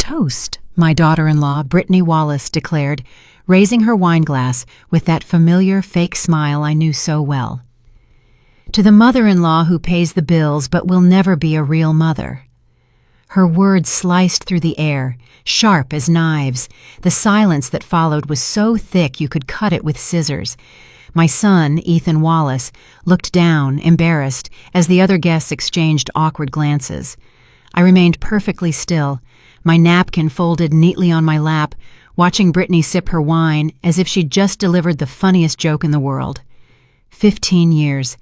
Toast, my daughter-in-law, Brittany Wallace, declared, raising her wineglass with that familiar fake smile I knew so well. To the mother-in-law who pays the bills but will never be a real mother. Her words sliced through the air, sharp as knives. The silence that followed was so thick you could cut it with scissors. My son, Ethan Wallace, looked down, embarrassed, as the other guests exchanged awkward glances. I remained perfectly still, my napkin folded neatly on my lap, watching Brittany sip her wine as if she'd just delivered the funniest joke in the world. 15 years.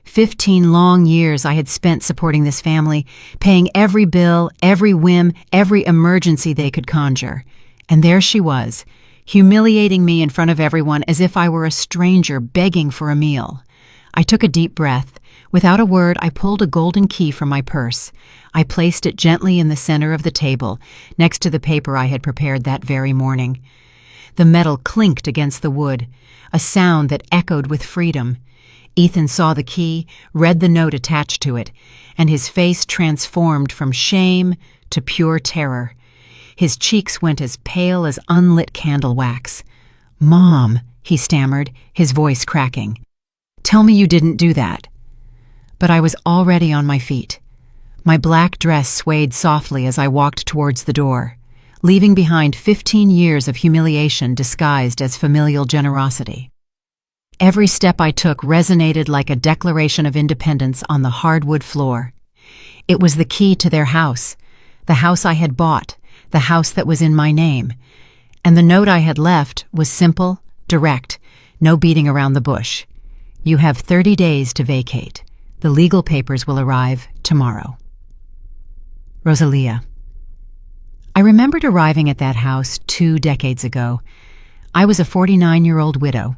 15 long years I had spent supporting this family, paying every bill, every whim, every emergency they could conjure. And there she was, humiliating me in front of everyone as if I were a stranger begging for a meal. I took a deep breath. Without a word, I pulled a golden key from my purse. I placed it gently in the center of the table, next to the paper I had prepared that very morning. The metal clinked against the wood, a sound that echoed with freedom. Ethan saw the key, read the note attached to it, and his face transformed from shame to pure terror. His cheeks went as pale as unlit candle wax. "Mom," he stammered, his voice cracking. "Tell me you didn't do that." But I was already on my feet. My black dress swayed softly as I walked towards the door, leaving behind 15 years of humiliation disguised as familial generosity. Every step I took resonated like a declaration of independence on the hardwood floor. It was the key to their house, the house I had bought, the house that was in my name. And the note I had left was simple, direct, no beating around the bush. "You have 30 days to vacate. The legal papers will arrive tomorrow." Rosalia. I remembered arriving at that house 2 decades ago. I was a 49-year-old widow,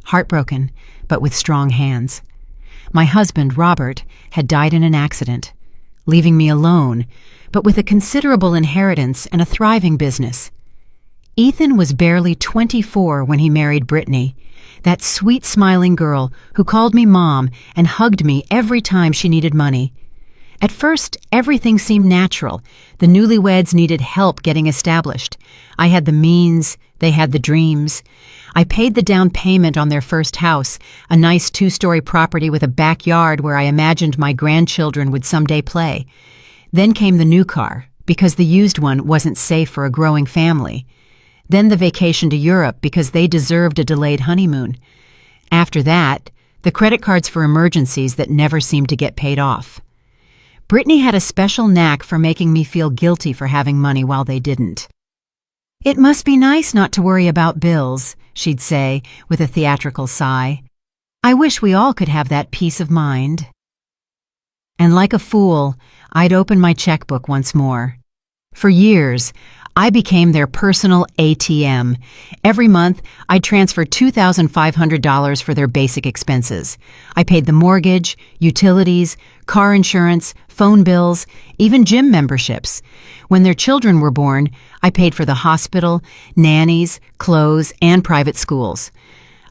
heartbroken, but with strong hands. My husband, Robert, had died in an accident, leaving me alone, but with a considerable inheritance and a thriving business. Ethan was barely 24 when he married Brittany, that sweet smiling girl who called me Mom and hugged me every time she needed money. At first, everything seemed natural. The newlyweds needed help getting established. I had the means, they had the dreams. I paid the down payment on their first house, a nice 2-story property with a backyard where I imagined my grandchildren would someday play. Then came the new car, because the used one wasn't safe for a growing family. Then the vacation to Europe because they deserved a delayed honeymoon. After that, the credit cards for emergencies that never seemed to get paid off. Brittany had a special knack for making me feel guilty for having money while they didn't. "It must be nice not to worry about bills," she'd say with a theatrical sigh. "I wish we all could have that peace of mind." And like a fool, I'd open my checkbook once more. For years, I became their personal ATM. Every month, I'd transfer $2,500 for their basic expenses. I paid the mortgage, utilities, car insurance, phone bills, even gym memberships. When their children were born, I paid for the hospital, nannies, clothes, and private schools.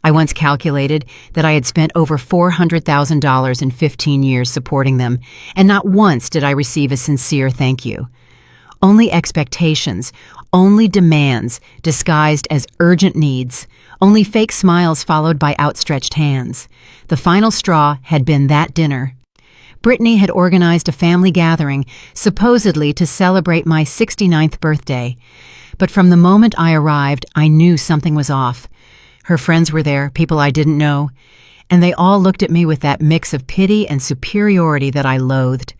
I once calculated that I had spent over $400,000 in 15 years supporting them, and not once did I receive a sincere thank you. Only expectations, only demands disguised as urgent needs, only fake smiles followed by outstretched hands. The final straw had been that dinner. Brittany had organized a family gathering, supposedly to celebrate my 69th birthday. But from the moment I arrived, I knew something was off. Her friends were there, people I didn't know, and they all looked at me with that mix of pity and superiority that I loathed.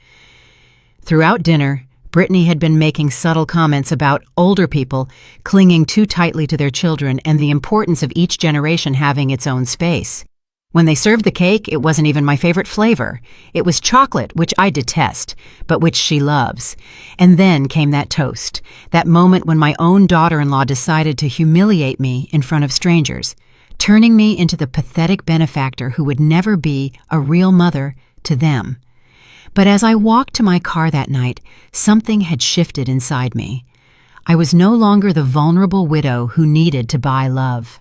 Throughout dinner, Brittany had been making subtle comments about older people clinging too tightly to their children and the importance of each generation having its own space. When they served the cake, it wasn't even my favorite flavor. It was chocolate, which I detest, but which she loves. And then came that toast, that moment when my own daughter-in-law decided to humiliate me in front of strangers, turning me into the pathetic benefactor who would never be a real mother to them. But as I walked to my car that night, something had shifted inside me. I was no longer the vulnerable widow who needed to buy love.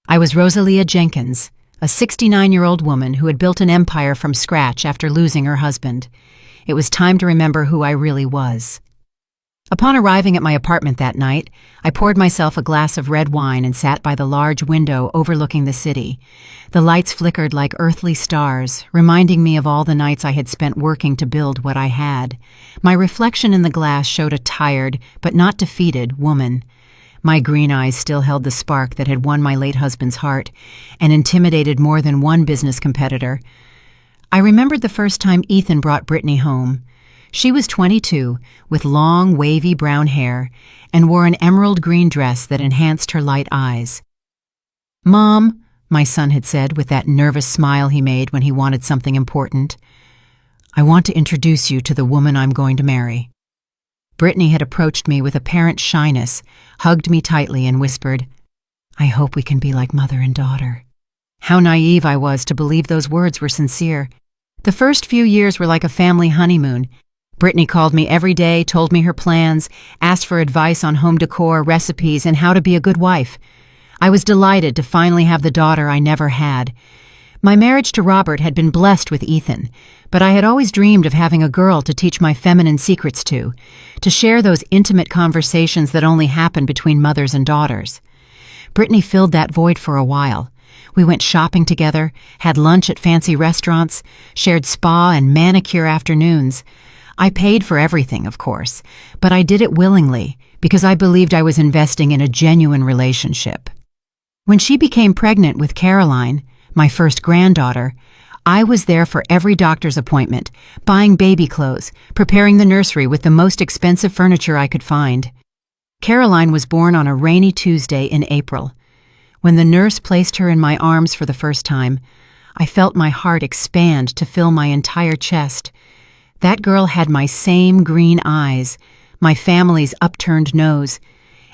I was Rosalia Jenkins, a 69-year-old woman who had built an empire from scratch after losing her husband. It was time to remember who I really was. Upon arriving at my apartment that night, I poured myself a glass of red wine and sat by the large window overlooking the city. The lights flickered like earthly stars, reminding me of all the nights I had spent working to build what I had. My reflection in the glass showed a tired, but not defeated, woman. My green eyes still held the spark that had won my late husband's heart and intimidated more than one business competitor. I remembered the first time Ethan brought Brittany home. She was 22, with long, wavy brown hair, and wore an emerald green dress that enhanced her light eyes. "Mom," my son had said with that nervous smile he made when he wanted something important, "I want to introduce you to the woman I'm going to marry." Brittany had approached me with apparent shyness, hugged me tightly, and whispered, "I hope we can be like mother and daughter." How naive I was to believe those words were sincere. The first few years were like a family honeymoon. Brittany called me every day, told me her plans, asked for advice on home decor, recipes, and how to be a good wife. I was delighted to finally have the daughter I never had. My marriage to Robert had been blessed with Ethan, but I had always dreamed of having a girl to teach my feminine secrets to share those intimate conversations that only happen between mothers and daughters. Brittany filled that void for a while. We went shopping together, had lunch at fancy restaurants, shared spa and manicure afternoons. I paid for everything, of course, but I did it willingly because I believed I was investing in a genuine relationship. When she became pregnant with Caroline, my first granddaughter, I was there for every doctor's appointment, buying baby clothes, preparing the nursery with the most expensive furniture I could find. Caroline was born on a rainy Tuesday in April. When the nurse placed her in my arms for the first time, I felt my heart expand to fill my entire chest. That girl had my same green eyes, my family's upturned nose,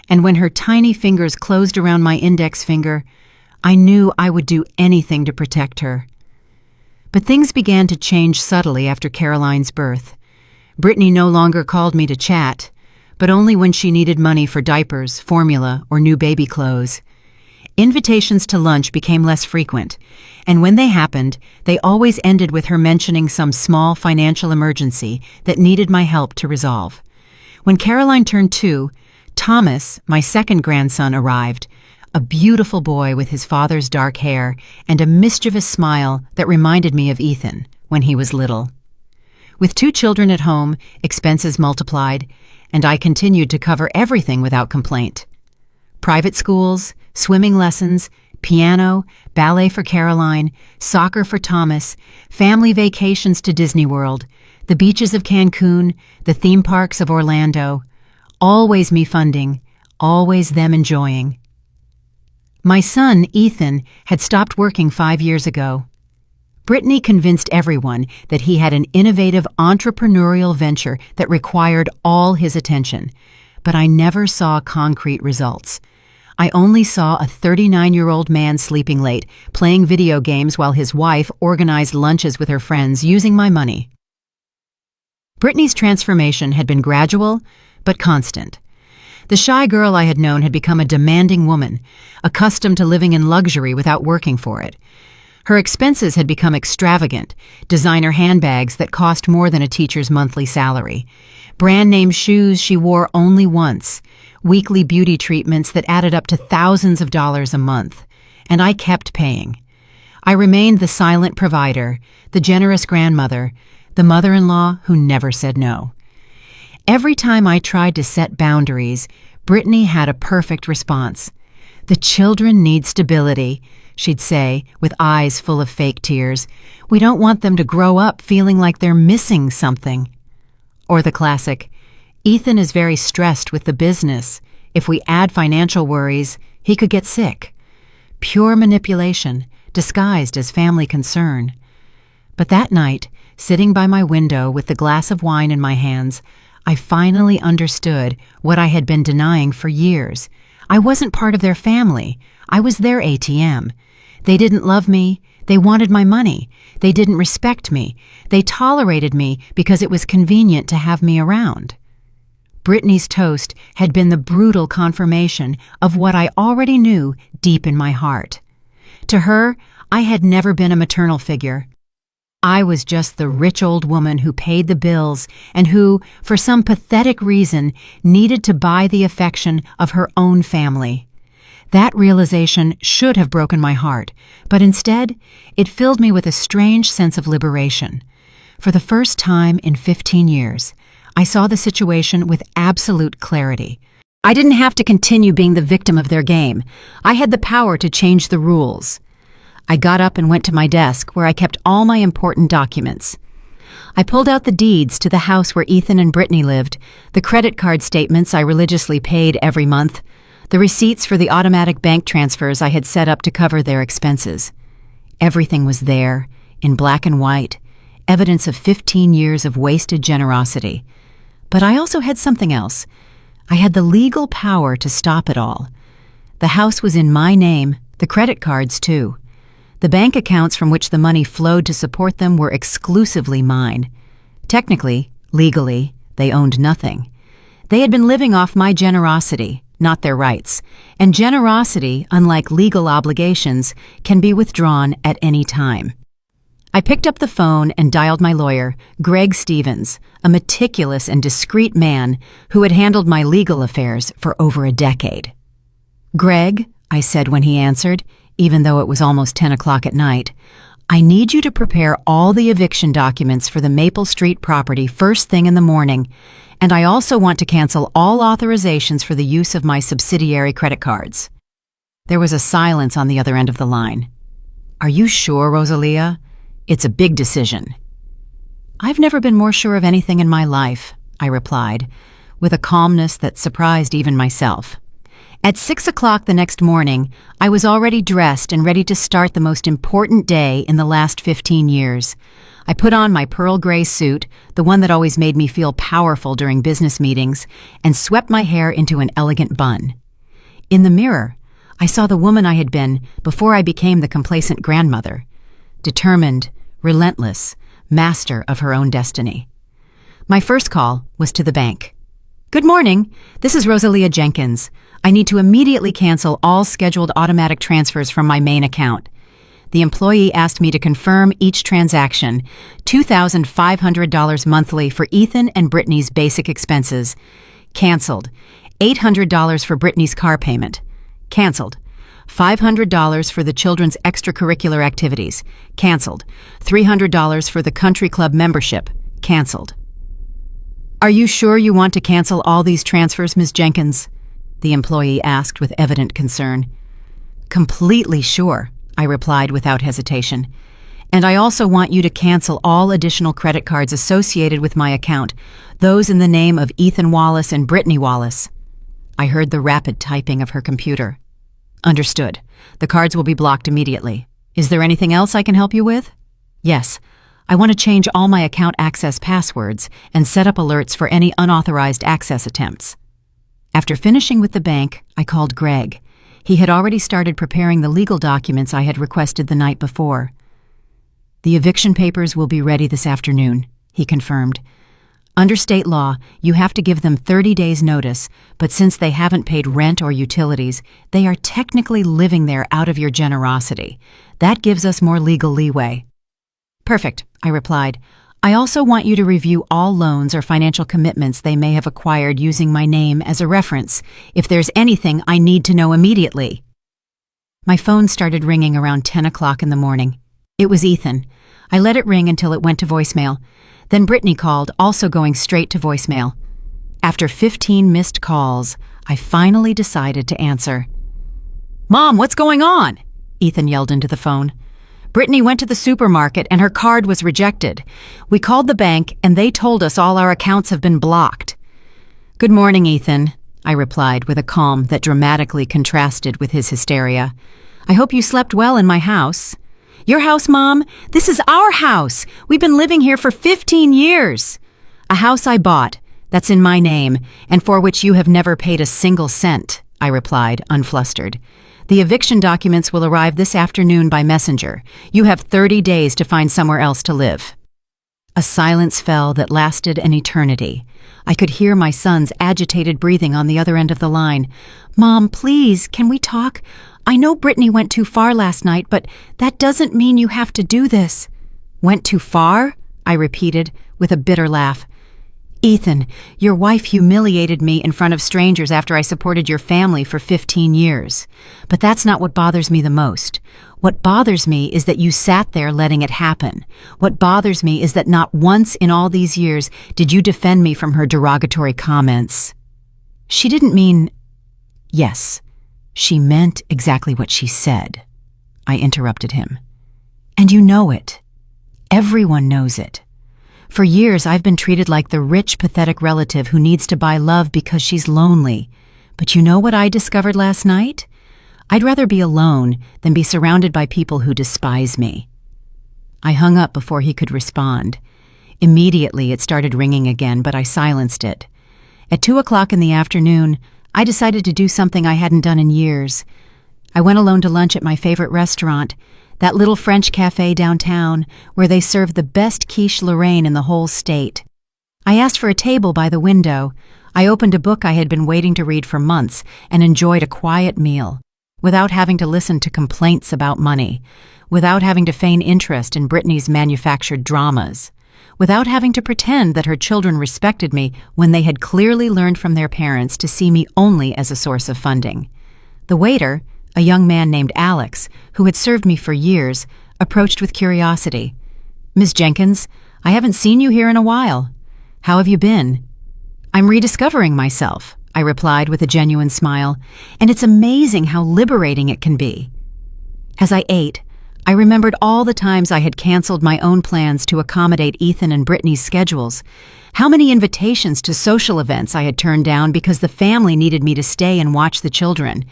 and when her tiny fingers closed around my index finger, I knew I would do anything to protect her. But things began to change subtly after Caroline's birth. Brittany no longer called me to chat, but only when she needed money for diapers, formula, or new baby clothes. Invitations to lunch became less frequent, and when they happened, they always ended with her mentioning some small financial emergency that needed my help to resolve. When Caroline turned 2, Thomas, my second grandson, arrived, a beautiful boy with his father's dark hair and a mischievous smile that reminded me of Ethan when he was little. With 2 children at home, expenses multiplied, and I continued to cover everything without complaint. Private schools, swimming lessons, piano, ballet for Caroline, soccer for Thomas, family vacations to Disney World, the beaches of Cancun, the theme parks of Orlando. Always me funding, always them enjoying. My son, Ethan, had stopped working 5 years ago. Brittany convinced everyone that he had an innovative entrepreneurial venture that required all his attention, but I never saw concrete results. I only saw a 39-year-old man sleeping late, playing video games while his wife organized lunches with her friends using my money. Brittany's transformation had been gradual, but constant. The shy girl I had known had become a demanding woman, accustomed to living in luxury without working for it. Her expenses had become extravagant, designer handbags that cost more than a teacher's monthly salary, brand-name shoes she wore only once, weekly beauty treatments that added up to thousands of dollars a month, and I kept paying. I remained the silent provider, the generous grandmother, the mother-in-law who never said no. Every time I tried to set boundaries, Brittany had a perfect response. "The children need stability," she'd say, with eyes full of fake tears. "We don't want them to grow up feeling like they're missing something." Or the classic, "Ethan is very stressed with the business. If we add financial worries, he could get sick." Pure manipulation, disguised as family concern. But that night, sitting by my window with the glass of wine in my hands, I finally understood what I had been denying for years. I wasn't part of their family. I was their ATM. They didn't love me. They wanted my money. They didn't respect me. They tolerated me because it was convenient to have me around. Brittany's toast had been the brutal confirmation of what I already knew deep in my heart. To her, I had never been a maternal figure. I was just the rich old woman who paid the bills and who, for some pathetic reason, needed to buy the affection of her own family. That realization should have broken my heart, but instead, it filled me with a strange sense of liberation. For the first time in 15 years, I saw the situation with absolute clarity. I didn't have to continue being the victim of their game. I had the power to change the rules. I got up and went to my desk where I kept all my important documents. I pulled out the deeds to the house where Ethan and Brittany lived, the credit card statements I religiously paid every month, the receipts for the automatic bank transfers I had set up to cover their expenses. Everything was there, in black and white, evidence of 15 years of wasted generosity. But I also had something else. I had the legal power to stop it all. The house was in my name, the credit cards too. The bank accounts from which the money flowed to support them were exclusively mine. Technically, legally, they owned nothing. They had been living off my generosity, not their rights. And generosity, unlike legal obligations, can be withdrawn at any time. I picked up the phone and dialed my lawyer, Greg Stevens, a meticulous and discreet man who had handled my legal affairs for over a decade. "Greg," I said when he answered, even though it was almost 10 o'clock at night, "I need you to prepare all the eviction documents for the Maple Street property first thing in the morning, and I also want to cancel all authorizations for the use of my subsidiary credit cards." There was a silence on the other end of the line. "Are you sure, Rosalia? It's a big decision." "I've never been more sure of anything in my life," I replied, with a calmness that surprised even myself. At 6 o'clock the next morning, I was already dressed and ready to start the most important day in the last 15 years. I put on my pearl gray suit, the one that always made me feel powerful during business meetings, and swept my hair into an elegant bun. In the mirror, I saw the woman I had been before I became the complacent grandmother. Determined, relentless, master of her own destiny. My first call was to the bank. "Good morning. This is Rosalia Jenkins. I need to immediately cancel all scheduled automatic transfers from my main account." The employee asked me to confirm each transaction, $2,500 monthly for Ethan and Brittany's basic expenses. Canceled. $800 for Brittany's car payment. Canceled. $500 for the children's extracurricular activities. Canceled. $300 for the country club membership. Canceled. "Are you sure you want to cancel all these transfers, Ms. Jenkins?" the employee asked with evident concern. "Completely sure," I replied without hesitation. "And I also want you to cancel all additional credit cards associated with my account, those in the name of Ethan Wallace and Brittany Wallace." I heard the rapid typing of her computer. "Understood. The cards will be blocked immediately. Is there anything else I can help you with?" "Yes. I want to change all my account access passwords and set up alerts for any unauthorized access attempts." After finishing with the bank, I called Greg. He had already started preparing the legal documents I had requested the night before. "The eviction papers will be ready this afternoon," he confirmed. "Under state law, you have to give them 30 days' notice, but since they haven't paid rent or utilities, they are technically living there out of your generosity. That gives us more legal leeway." "Perfect," I replied. "I also want you to review all loans or financial commitments they may have acquired using my name as a reference, if there's anything I need to know immediately." My phone started ringing around 10 o'clock in the morning. It was Ethan. I let it ring until it went to voicemail. Then Brittany called, also going straight to voicemail. After 15 missed calls, I finally decided to answer. "Mom, what's going on?" Ethan yelled into the phone. "Brittany went to the supermarket and her card was rejected. We called the bank and they told us all our accounts have been blocked." "Good morning, Ethan," I replied with a calm that dramatically contrasted with his hysteria. "I hope you slept well in my house." "Your house, Mom? This is our house. We've been living here for 15 years. "A house I bought, that's in my name, and for which you have never paid a single cent," I replied, unflustered. "The eviction documents will arrive this afternoon by messenger. You have 30 days to find somewhere else to live." A silence fell that lasted an eternity. I could hear my son's agitated breathing on the other end of the line. "Mom, please, can we talk? I know Brittany went too far last night, but that doesn't mean you have to do this." Went too far? I repeated, with a bitter laugh. Ethan, your wife humiliated me in front of strangers after I supported your family for 15 years. But that's not what bothers me the most. What bothers me is that you sat there letting it happen. What bothers me is that not once in all these years did you defend me from her derogatory comments. She didn't mean... Yes, she meant exactly what she said. I interrupted him. And you know it. Everyone knows it. For years, I've been treated like the rich, pathetic relative who needs to buy love because she's lonely. But you know what I discovered last night? I'd rather be alone than be surrounded by people who despise me. I hung up before he could respond. Immediately, it started ringing again, but I silenced it. At 2 o'clock in the afternoon, I decided to do something I hadn't done in years. I went alone to lunch at my favorite restaurant, that little French cafe downtown where they serve the best quiche Lorraine in the whole state. I asked for a table by the window. I opened a book I had been waiting to read for months and enjoyed a quiet meal, without having to listen to complaints about money, without having to feign interest in Brittany's manufactured dramas, without having to pretend that her children respected me when they had clearly learned from their parents to see me only as a source of funding. The waiter, a young man named Alex, who had served me for years, approached with curiosity. "Miss Jenkins, I haven't seen you here in a while. How have you been?" "I'm rediscovering myself," I replied with a genuine smile, "and it's amazing how liberating it can be." As I ate, I remembered all the times I had canceled my own plans to accommodate Ethan and Brittany's schedules, how many invitations to social events I had turned down because the family needed me to stay and watch the children,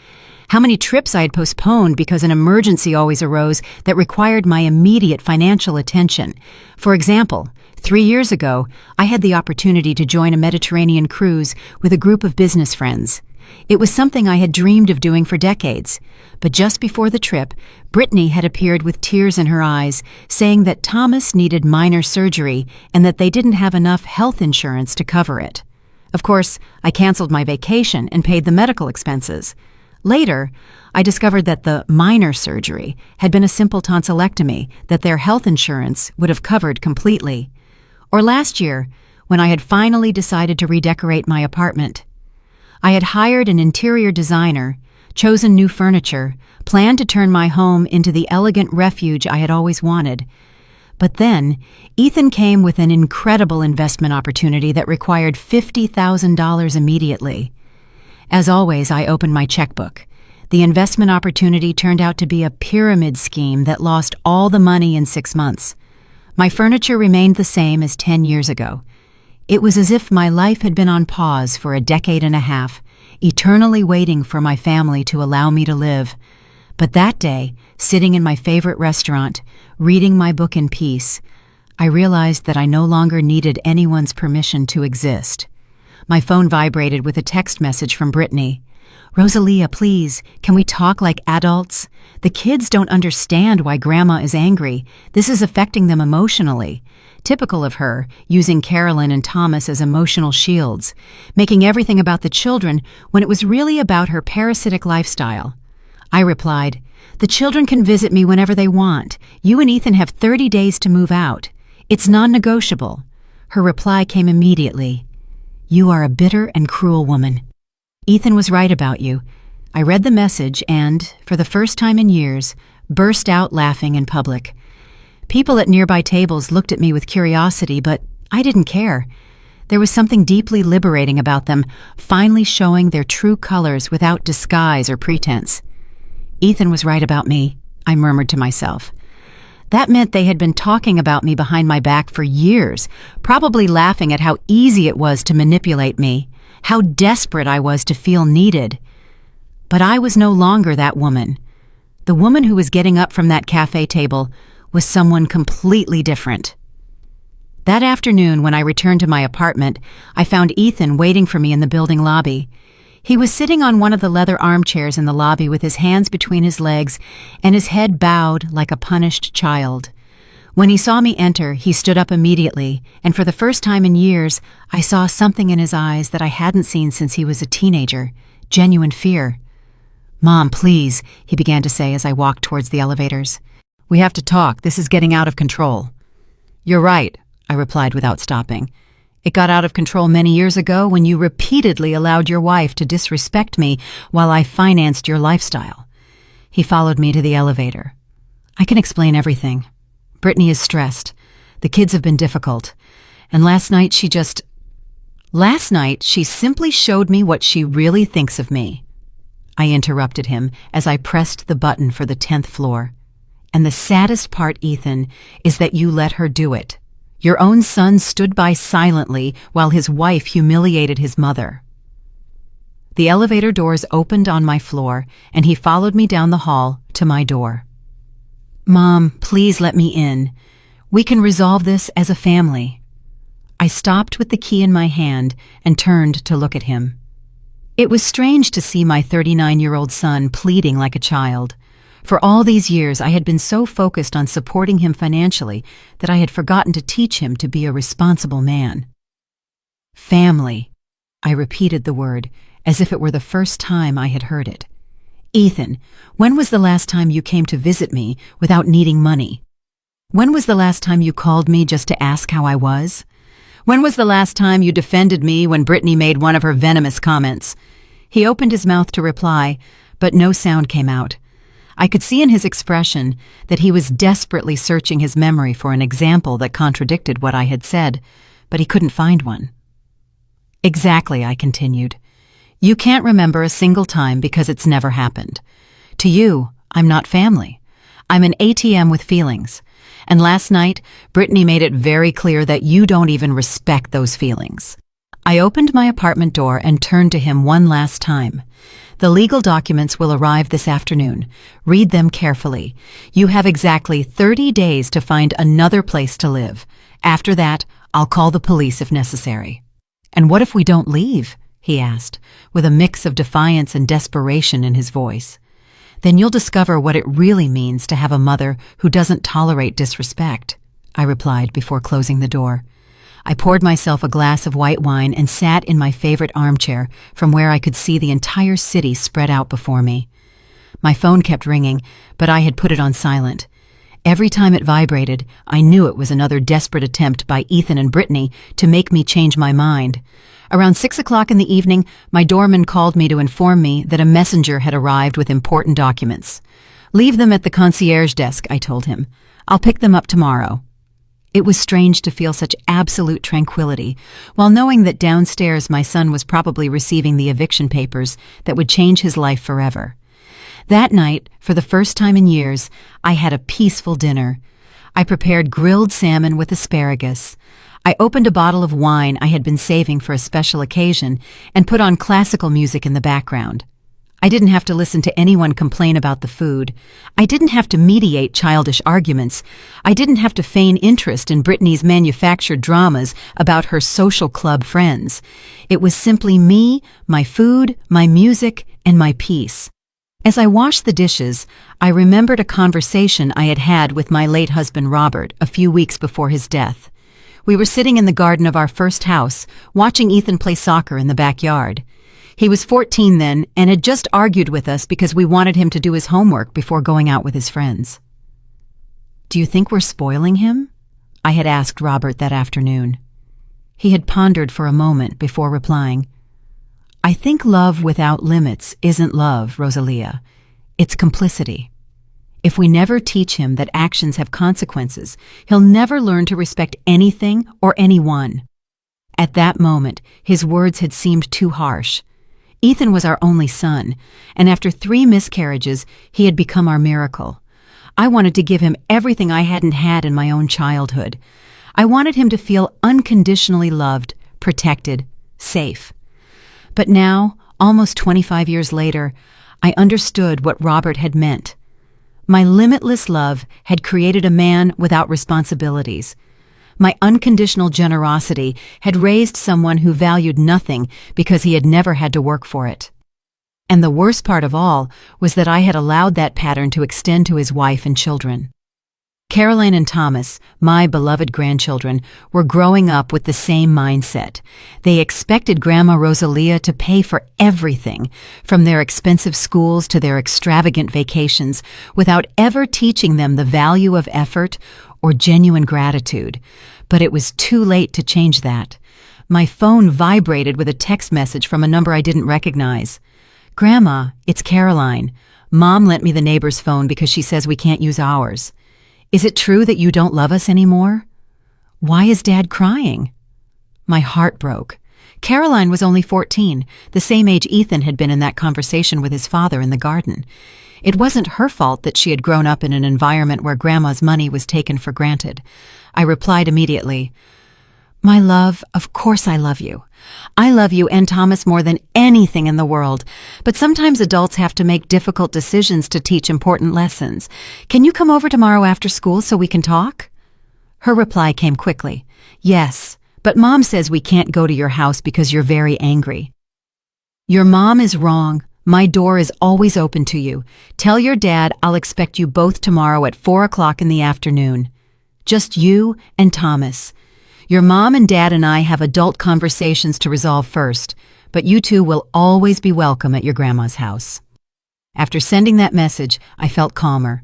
how many trips I had postponed because an emergency always arose that required my immediate financial attention. For example, 3 years ago, I had the opportunity to join a Mediterranean cruise with a group of business friends. It was something I had dreamed of doing for decades, but just before the trip, Brittany had appeared with tears in her eyes, saying that Thomas needed minor surgery and that they didn't have enough health insurance to cover it. Of course, I canceled my vacation and paid the medical expenses. Later, I discovered that the minor surgery had been a simple tonsillectomy that their health insurance would have covered completely. Or last year, when I had finally decided to redecorate my apartment. I had hired an interior designer, chosen new furniture, planned to turn my home into the elegant refuge I had always wanted. But then, Ethan came with an incredible investment opportunity that required $50,000 immediately. As always, I opened my checkbook. The investment opportunity turned out to be a pyramid scheme that lost all the money in 6 months. My furniture remained the same as 10 years ago. It was as if my life had been on pause for a decade and a half, eternally waiting for my family to allow me to live. But that day, sitting in my favorite restaurant, reading my book in peace, I realized that I no longer needed anyone's permission to exist. My phone vibrated with a text message from Brittany. "Rosalia, please, can we talk like adults? The kids don't understand why Grandma is angry. This is affecting them emotionally." Typical of her, using Carolyn and Thomas as emotional shields, making everything about the children when it was really about her parasitic lifestyle. I replied, "The children can visit me whenever they want. You and Ethan have 30 days to move out. It's non-negotiable." Her reply came immediately. "You are a bitter and cruel woman. Ethan was right about you." I read the message and, for the first time in years, burst out laughing in public. People at nearby tables looked at me with curiosity, but I didn't care. There was something deeply liberating about them, finally showing their true colors without disguise or pretense. Ethan was right about me, I murmured to myself. That meant they had been talking about me behind my back for years, probably laughing at how easy it was to manipulate me, how desperate I was to feel needed. But I was no longer that woman. The woman who was getting up from that cafe table was someone completely different. That afternoon, when I returned to my apartment, I found Ethan waiting for me in the building lobby. He was sitting on one of the leather armchairs in the lobby with his hands between his legs and his head bowed like a punished child. When he saw me enter, he stood up immediately, and for the first time in years, I saw something in his eyes that I hadn't seen since he was a teenager, genuine fear. "Mom, please," he began to say as I walked towards the elevators. "We have to talk. This is getting out of control." You're right, I replied without stopping. It got out of control many years ago when you repeatedly allowed your wife to disrespect me while I financed your lifestyle. He followed me to the elevator. I can explain everything. Brittany is stressed. The kids have been difficult. And last night she simply showed me what she really thinks of me. I interrupted him as I pressed the button for the 10th floor. And the saddest part, Ethan, is that you let her do it. Your own son stood by silently while his wife humiliated his mother. The elevator doors opened on my floor, and he followed me down the hall to my door. Mom, please let me in. We can resolve this as a family. I stopped with the key in my hand and turned to look at him. It was strange to see my 39-year-old son pleading like a child. For all these years, I had been so focused on supporting him financially that I had forgotten to teach him to be a responsible man. Family. I repeated the word, as if it were the first time I had heard it. Ethan, when was the last time you came to visit me without needing money? When was the last time you called me just to ask how I was? When was the last time you defended me when Brittany made one of her venomous comments? He opened his mouth to reply, but no sound came out. I could see in his expression that he was desperately searching his memory for an example that contradicted what I had said, but he couldn't find one. Exactly, I continued. You can't remember a single time because it's never happened. To you, I'm not family. I'm an ATM with feelings. And last night, Brittany made it very clear that you don't even respect those feelings. I opened my apartment door and turned to him one last time. The legal documents will arrive this afternoon. Read them carefully. You have exactly 30 days to find another place to live. After that, I'll call the police if necessary. And what if we don't leave? He asked, with a mix of defiance and desperation in his voice. Then you'll discover what it really means to have a mother who doesn't tolerate disrespect, I replied before closing the door. I poured myself a glass of white wine and sat in my favorite armchair from where I could see the entire city spread out before me. My phone kept ringing, but I had put it on silent. Every time it vibrated, I knew it was another desperate attempt by Ethan and Brittany to make me change my mind. Around 6 o'clock in the evening, my doorman called me to inform me that a messenger had arrived with important documents. Leave them at the concierge desk, I told him. I'll pick them up tomorrow. It was strange to feel such absolute tranquility, while knowing that downstairs my son was probably receiving the eviction papers that would change his life forever. That night, for the first time in years, I had a peaceful dinner. I prepared grilled salmon with asparagus. I opened a bottle of wine I had been saving for a special occasion and put on classical music in the background. I didn't have to listen to anyone complain about the food. I didn't have to mediate childish arguments. I didn't have to feign interest in Brittany's manufactured dramas about her social club friends. It was simply me, my food, my music, and my peace. As I washed the dishes, I remembered a conversation I had had with my late husband Robert a few weeks before his death. We were sitting in the garden of our first house, watching Ethan play soccer in the backyard. He was 14 then and had just argued with us because we wanted him to do his homework before going out with his friends. "Do you think we're spoiling him?" I had asked Robert that afternoon. He had pondered for a moment before replying, "I think love without limits isn't love, Rosalia. It's complicity. If we never teach him that actions have consequences, he'll never learn to respect anything or anyone." At that moment, his words had seemed too harsh. Ethan was our only son, and after 3 miscarriages, he had become our miracle. I wanted to give him everything I hadn't had in my own childhood. I wanted him to feel unconditionally loved, protected, safe. But now, almost 25 years later, I understood what Robert had meant. My limitless love had created a man without responsibilities. My unconditional generosity had raised someone who valued nothing because he had never had to work for it. And the worst part of all was that I had allowed that pattern to extend to his wife and children. Caroline and Thomas, my beloved grandchildren, were growing up with the same mindset. They expected Grandma Rosalia to pay for everything, from their expensive schools to their extravagant vacations, without ever teaching them the value of effort or genuine gratitude. But it was too late to change that. My phone vibrated with a text message from a number I didn't recognize. "Grandma, it's Caroline. Mom lent me the neighbor's phone because she says we can't use ours. Is it true that you don't love us anymore? Why is Dad crying?" My heart broke. Caroline was only 14, the same age Ethan had been in that conversation with his father in the garden. It wasn't her fault that she had grown up in an environment where Grandma's money was taken for granted. I replied immediately, "My love, of course I love you. I love you and Thomas more than anything in the world, but sometimes adults have to make difficult decisions to teach important lessons. Can you come over tomorrow after school so we can talk?" Her reply came quickly. "Yes, but Mom says we can't go to your house because you're very angry." "Your mom is wrong. My door is always open to you. Tell your dad I'll expect you both tomorrow at 4 o'clock in the afternoon. Just you and Thomas. Your mom and dad and I have adult conversations to resolve first, but you two will always be welcome at your grandma's house." After sending that message, I felt calmer.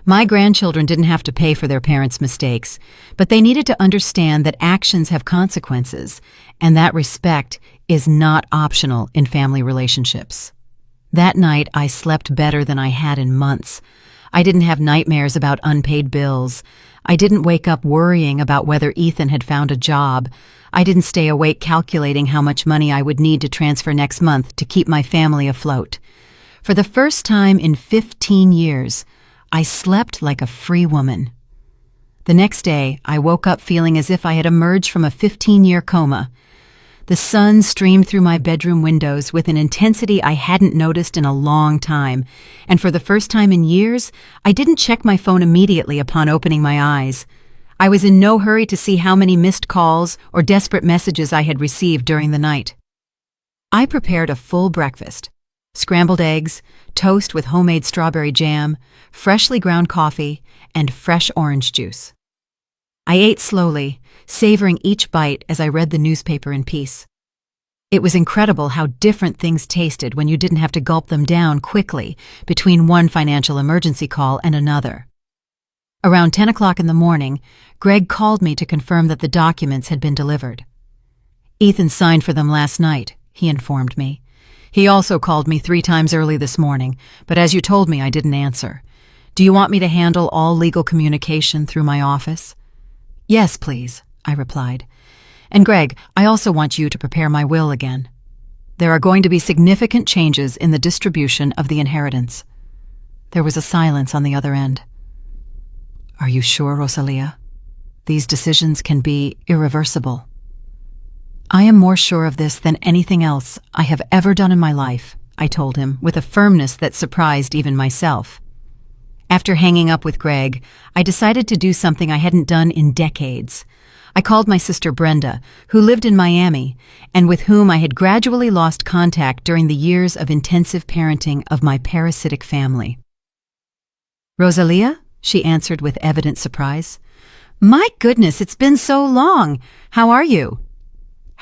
My grandchildren didn't have to pay for their parents' mistakes, but they needed to understand that actions have consequences, and that respect is not optional in family relationships. That night, I slept better than I had in months. I didn't have nightmares about unpaid bills. I didn't wake up worrying about whether Ethan had found a job. I didn't stay awake calculating how much money I would need to transfer next month to keep my family afloat. For the first time in 15 years, I slept like a free woman. The next day, I woke up feeling as if I had emerged from a 15-year coma. The sun streamed through my bedroom windows with an intensity I hadn't noticed in a long time, and for the first time in years, I didn't check my phone immediately upon opening my eyes. I was in no hurry to see how many missed calls or desperate messages I had received during the night. I prepared a full breakfast: scrambled eggs, toast with homemade strawberry jam, freshly ground coffee, and fresh orange juice. I ate slowly, savoring each bite as I read the newspaper in peace. It was incredible how different things tasted when you didn't have to gulp them down quickly between one financial emergency call and another. Around 10 o'clock in the morning, Greg called me to confirm that the documents had been delivered. "Ethan signed for them last night," he informed me. "He also called me 3 times early this morning, but as you told me, I didn't answer. Do you want me to handle all legal communication through my office?" "Yes, please," I replied. "And Greg, I also want you to prepare my will again. There are going to be significant changes in the distribution of the inheritance." There was a silence on the other end. "Are you sure, Rosalia? These decisions can be irreversible." "I am more sure of this than anything else I have ever done in my life," I told him with a firmness that surprised even myself. After hanging up with Greg, I decided to do something I hadn't done in decades. I called my sister Brenda, who lived in Miami, and with whom I had gradually lost contact during the years of intensive parenting of my parasitic family. "Rosalia?" she answered with evident surprise. "My goodness, it's been so long. How are you?"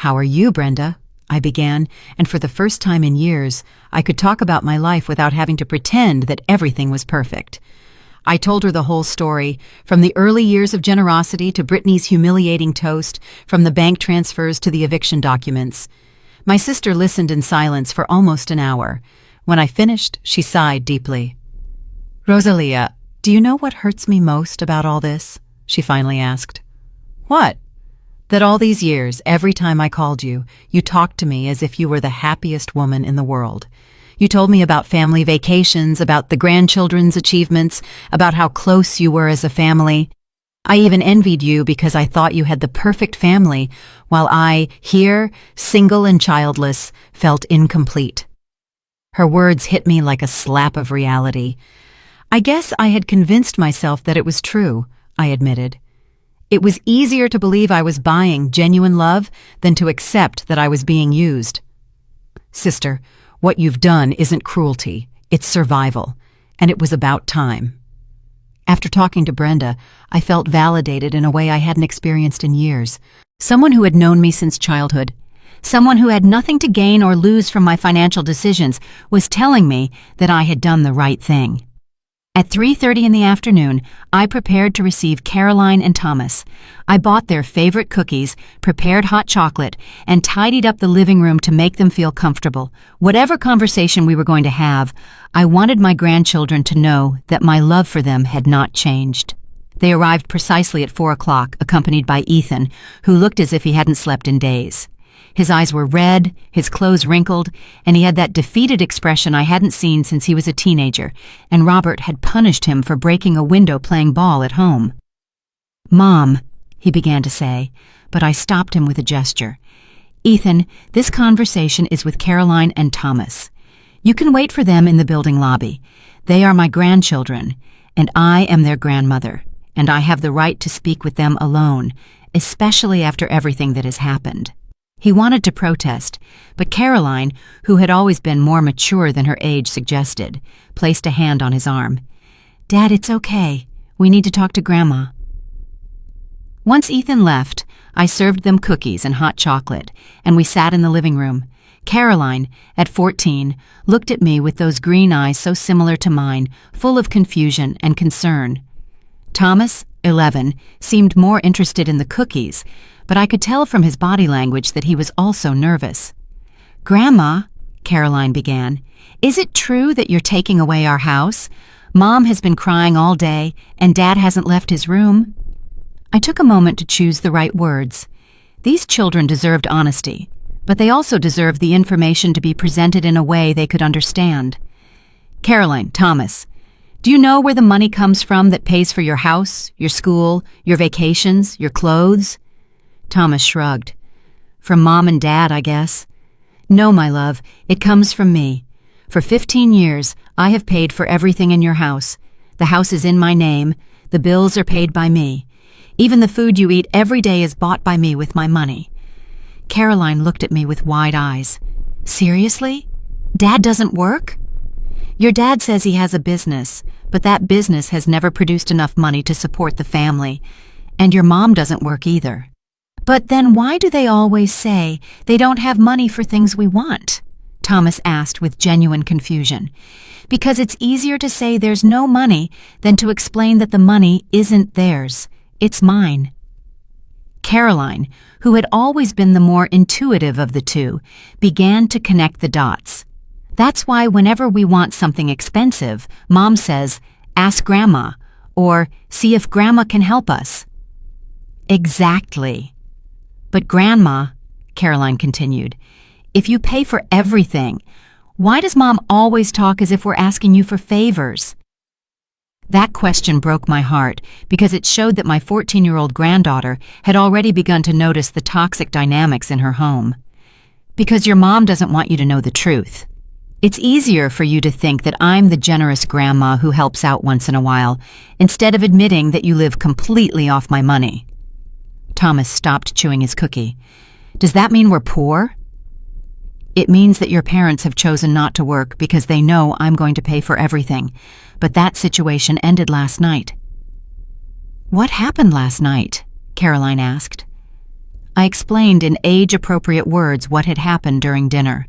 "How are you, Brenda?" I began, and for the first time in years, I could talk about my life without having to pretend that everything was perfect. I told her the whole story, from the early years of generosity to Brittany's humiliating toast, from the bank transfers to the eviction documents. My sister listened in silence for almost an hour. When I finished, she sighed deeply. "Rosalia, do you know what hurts me most about all this?" she finally asked. "What?" "That all these years, every time I called you, you talked to me as if you were the happiest woman in the world. You told me about family vacations, about the grandchildren's achievements, about how close you were as a family. I even envied you because I thought you had the perfect family, while I, here, single and childless, felt incomplete." Her words hit me like a slap of reality. "I guess I had convinced myself that it was true," I admitted. It was easier to believe I was buying genuine love than to accept that I was being used. "Sister, what you've done isn't cruelty, it's survival, and it was about time." After talking to Brenda, I felt validated in a way I hadn't experienced in years. Someone who had known me since childhood, someone who had nothing to gain or lose from my financial decisions, was telling me that I had done the right thing. At 3:30 in the afternoon, I prepared to receive Caroline and Thomas. I bought their favorite cookies, prepared hot chocolate, and tidied up the living room to make them feel comfortable. Whatever conversation we were going to have, I wanted my grandchildren to know that my love for them had not changed. They arrived precisely at 4 o'clock, accompanied by Ethan, who looked as if he hadn't slept in days. His eyes were red, his clothes wrinkled, and he had that defeated expression I hadn't seen since he was a teenager, and Robert had punished him for breaking a window playing ball at home. "Mom," he began to say, but I stopped him with a gesture. "Ethan, this conversation is with Caroline and Thomas. You can wait for them in the building lobby. They are my grandchildren, and I am their grandmother, and I have the right to speak with them alone, especially after everything that has happened." He wanted to protest, but Caroline, who had always been more mature than her age suggested, placed a hand on his arm. "Dad, it's okay. We need to talk to Grandma." Once Ethan left, I served them cookies and hot chocolate, and we sat in the living room. Caroline, at 14, looked at me with those green eyes so similar to mine, full of confusion and concern. Thomas, 11, seemed more interested in the cookies, but I could tell from his body language that he was also nervous. "Grandma," Caroline began, "is it true that you're taking away our house? Mom has been crying all day, and Dad hasn't left his room." I took a moment to choose the right words. These children deserved honesty, but they also deserved the information to be presented in a way they could understand. "Caroline, Thomas, do you know where the money comes from that pays for your house, your school, your vacations, your clothes?" Thomas shrugged. "From Mom and Dad, I guess." "No, my love, it comes from me. For 15 years, I have paid for everything in your house. The house is in my name. The bills are paid by me. Even the food you eat every day is bought by me with my money." Caroline looked at me with wide eyes. "Seriously? Dad doesn't work?" "Your dad says he has a business, but that business has never produced enough money to support the family. And your mom doesn't work either." "But then why do they always say they don't have money for things we want?" Thomas asked with genuine confusion. "Because it's easier to say there's no money than to explain that the money isn't theirs. It's mine." Caroline, who had always been the more intuitive of the two, began to connect the dots. "That's why whenever we want something expensive, Mom says, 'Ask Grandma,' or 'See if Grandma can help us.'" "Exactly. But Grandma," Caroline continued, "if you pay for everything, why does Mom always talk as if we're asking you for favors?" That question broke my heart because it showed that my 14-year-old granddaughter had already begun to notice the toxic dynamics in her home. "Because your mom doesn't want you to know the truth. It's easier for you to think that I'm the generous grandma who helps out once in a while, instead of admitting that you live completely off my money." Thomas stopped chewing his cookie. "Does that mean we're poor?" "It means that your parents have chosen not to work because they know I'm going to pay for everything, but that situation ended last night." "What happened last night?" Caroline asked. I explained in age-appropriate words what had happened during dinner.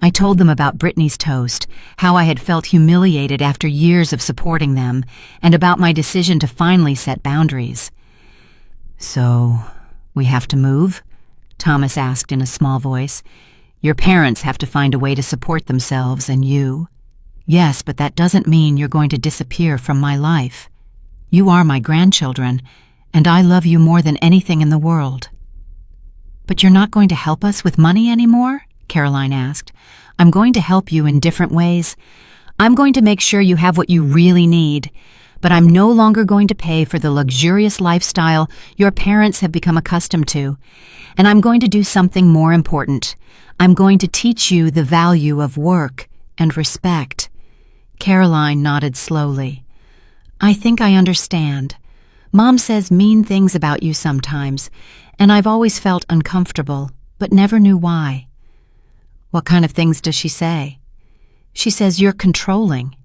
I told them about Brittany's toast, how I had felt humiliated after years of supporting them, and about my decision to finally set boundaries. "So, we have to move?" Thomas asked in a small voice. "Your parents have to find a way to support themselves, and you." "Yes, but that doesn't mean you're going to disappear from my life. You are my grandchildren, and I love you more than anything in the world." "But you're not going to help us with money anymore?" Caroline asked. "I'm going to help you in different ways. I'm going to make sure you have what you really need. But I'm no longer going to pay for the luxurious lifestyle your parents have become accustomed to. And I'm going to do something more important. I'm going to teach you the value of work and respect." Caroline nodded slowly. "I think I understand. Mom says mean things about you sometimes, and I've always felt uncomfortable, but never knew why." "What kind of things does she say?" "She says you're controlling,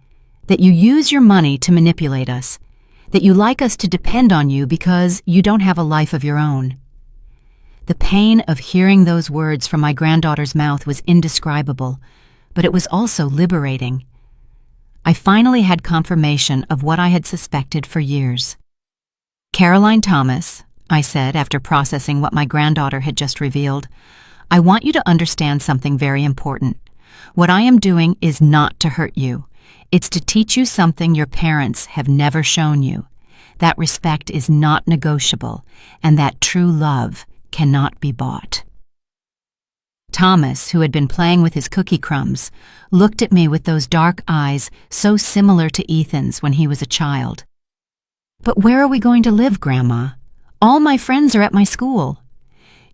that you use your money to manipulate us. that you like us to depend on you because you don't have a life of your own." The pain of hearing those words from my granddaughter's mouth was indescribable, but it was also liberating. I finally had confirmation of what I had suspected for years. "Caroline Thomas," I said after processing what my granddaughter had just revealed, "I want you to understand something very important. What I am doing is not to hurt you. It's to teach you something your parents have never shown you. That respect is not negotiable, and that true love cannot be bought." Thomas, who had been playing with his cookie crumbs, looked at me with those dark eyes so similar to Ethan's when he was a child. "But where are we going to live, Grandma? All my friends are at my school.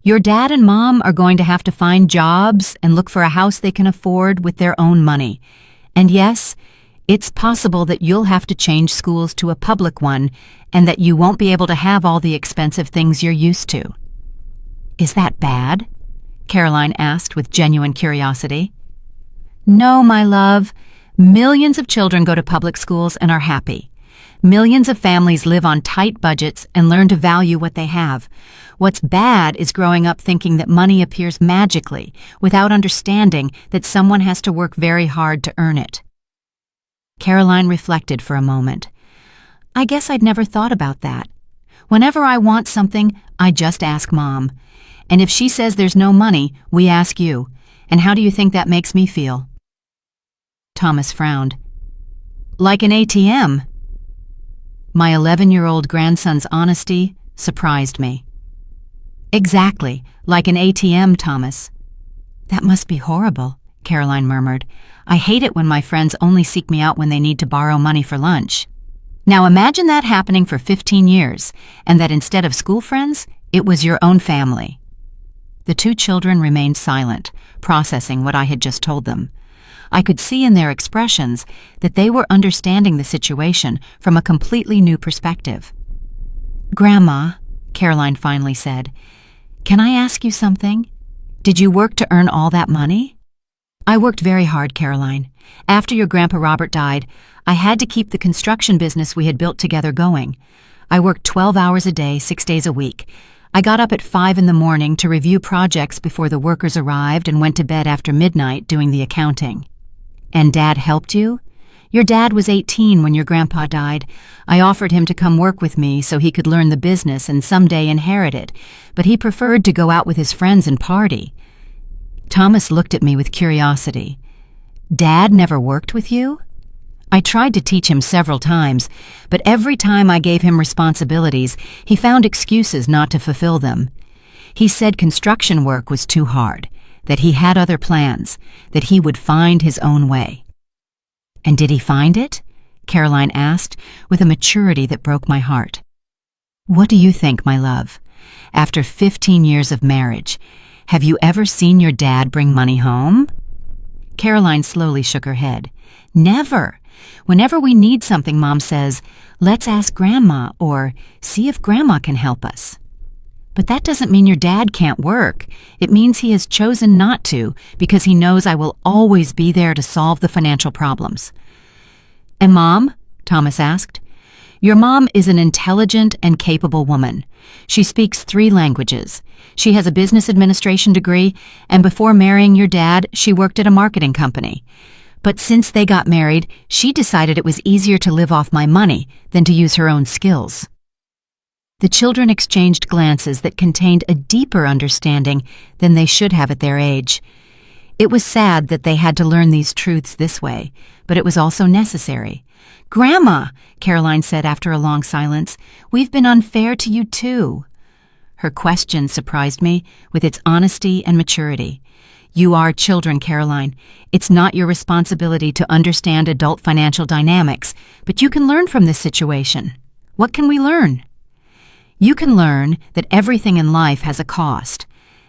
Your dad and Mom are going to have to find jobs and look for a house they can afford with their own money. And yes, it's possible that you'll have to change schools to a public one and that you won't be able to have all the expensive things you're used to." "Is that bad?" Caroline asked with genuine curiosity. "No, my love. Millions of children go to public schools and are happy. Millions of families live on tight budgets and learn to value what they have. What's bad is growing up thinking that money appears magically without understanding that someone has to work very hard to earn it." Caroline reflected for a moment. "I guess I'd never thought about that. Whenever I want something, I just ask Mom. And if she says there's no money, we ask you. And how do you think that makes me feel?" Thomas frowned. "Like an ATM." My 11-year-old grandson's honesty surprised me. "Exactly, like an ATM, Thomas." "That must be horrible," Caroline murmured. "I hate it when my friends only seek me out when they need to borrow money for lunch." "Now imagine that happening for 15 years, and that instead of school friends, it was your own family." The two children remained silent, processing what I had just told them. I could see in their expressions that they were understanding the situation from a completely new perspective. "Grandma," Caroline finally said, "can I ask you something? Did you work to earn all that money?" "I worked very hard, Caroline. After your Grandpa Robert died, I had to keep the construction business we had built together going. I worked 12 hours a day, 6 days a week. I got up at 5 in the morning to review projects before the workers arrived and went to bed after midnight doing the accounting." "And Dad helped you?" "Your dad was 18 when your grandpa died. I offered him to come work with me so he could learn the business and someday inherit it, but he preferred to go out with his friends and party." Thomas looked at me with curiosity. "Dad never worked with you?" I tried to teach him several times, but every time I gave him responsibilities, he found excuses not to fulfill them. He said construction work was too hard, that he had other plans, that he would find his own way. "And did he find it?" Caroline asked, with a maturity that broke my heart. "What do you think, my love? After 15 years of marriage, have you ever seen your dad bring money home?" Caroline slowly shook her head. "Never. Whenever we need something, Mom says, 'Let's ask Grandma,' or 'See if Grandma can help us.' But that doesn't mean your dad can't work. It means he has chosen not to because he knows I will always be there to solve the financial problems." "And Mom?" Thomas asked. "Your mom is an intelligent and capable woman. She speaks 3 languages. She has a business administration degree, and before marrying your dad, she worked at a marketing company. But since they got married, she decided it was easier to live off my money than to use her own skills." The children exchanged glances that contained a deeper understanding than they should have at their age. It was sad that they had to learn these truths this way, but it was also necessary. "Grandma," Caroline said after a long silence, "we've been unfair to you too." Her question surprised me with its honesty and maturity. "You are children, Caroline. It's not your responsibility to understand adult financial dynamics, but you can learn from this situation. What can we learn?" "You can learn that everything in life has a cost,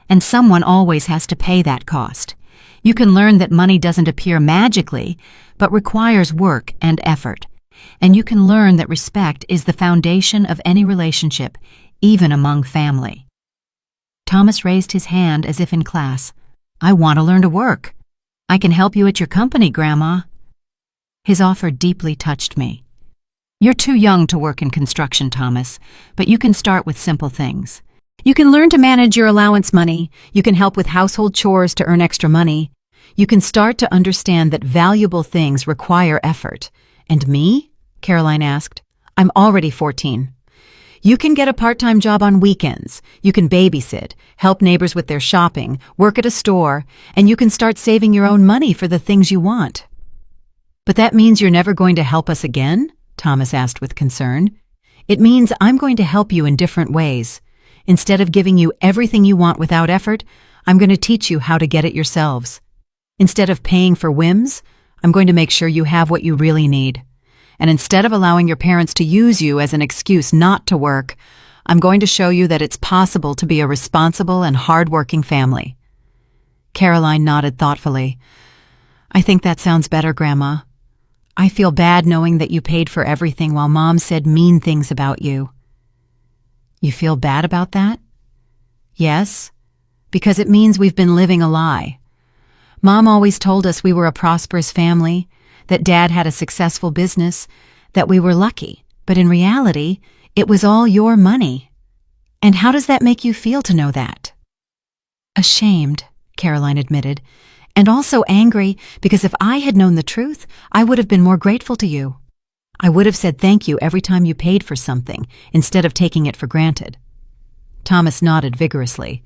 and someone always has to pay that cost. You can learn that money doesn't appear magically, but requires work and effort. And you can learn that respect is the foundation of any relationship, even among family." Thomas raised his hand as if in class. "I want to learn to work. I can help you at your company, Grandma." His offer deeply touched me. You're too young to work in construction, Thomas, but you can start with simple things. You can learn to manage your allowance money. You can help with household chores to earn extra money. You can start to understand that valuable things require effort. And me? Caroline asked. I'm already 14. You can get a part-time job on weekends. You can babysit, help neighbors with their shopping, work at a store, and you can start saving your own money for the things you want. But that means you're never going to help us again? Thomas asked with concern. It means I'm going to help you in different ways. Instead of giving you everything you want without effort, I'm going to teach you how to get it yourselves. Instead of paying for whims, I'm going to make sure you have what you really need. And instead of allowing your parents to use you as an excuse not to work, I'm going to show you that it's possible to be a responsible and hard-working family. Caroline nodded thoughtfully. I think that sounds better, Grandma. I feel bad knowing that you paid for everything while Mom said mean things about you. You feel bad about that? Yes, because it means we've been living a lie. Mom always told us we were a prosperous family, that Dad had a successful business, that we were lucky, but in reality, it was all your money. And how does that make you feel to know that? Ashamed, Caroline admitted, and also angry because if I had known the truth, I would have been more grateful to you. I would have said thank you every time you paid for something, instead of taking it for granted. Thomas nodded vigorously.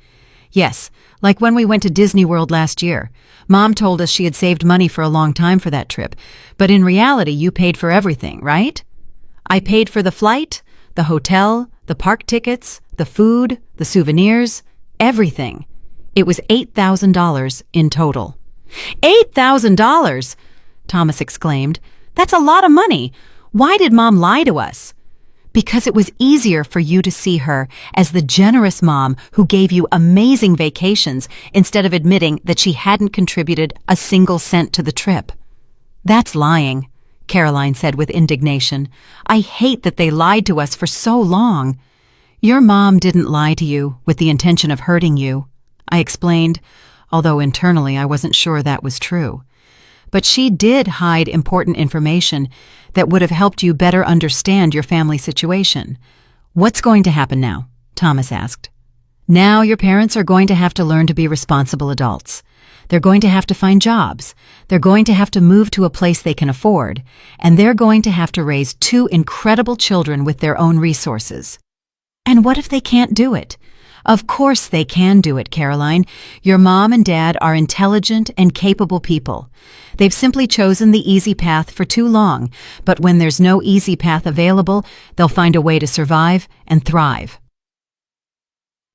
Yes, like when we went to Disney World last year. Mom told us she had saved money for a long time for that trip, but in reality you paid for everything, right? I paid for the flight, the hotel, the park tickets, the food, the souvenirs, everything. It was $8,000 in total. $8,000! Thomas exclaimed. That's a lot of money. Why did Mom lie to us? Because it was easier for you to see her as the generous mom who gave you amazing vacations instead of admitting that she hadn't contributed a single cent to the trip. That's lying, Caroline said with indignation. I hate that they lied to us for so long. Your mom didn't lie to you with the intention of hurting you, I explained, although internally I wasn't sure that was true. But she did hide important information that would have helped you better understand your family situation. What's going to happen now? Thomas asked. Now your parents are going to have to learn to be responsible adults. They're going to have to find jobs. They're going to have to move to a place they can afford. And they're going to have to raise 2 incredible children with their own resources. And what if they can't do it? Of course they can do it, Caroline. Your mom and dad are intelligent and capable people. They've simply chosen the easy path for too long, but when there's no easy path available, they'll find a way to survive and thrive.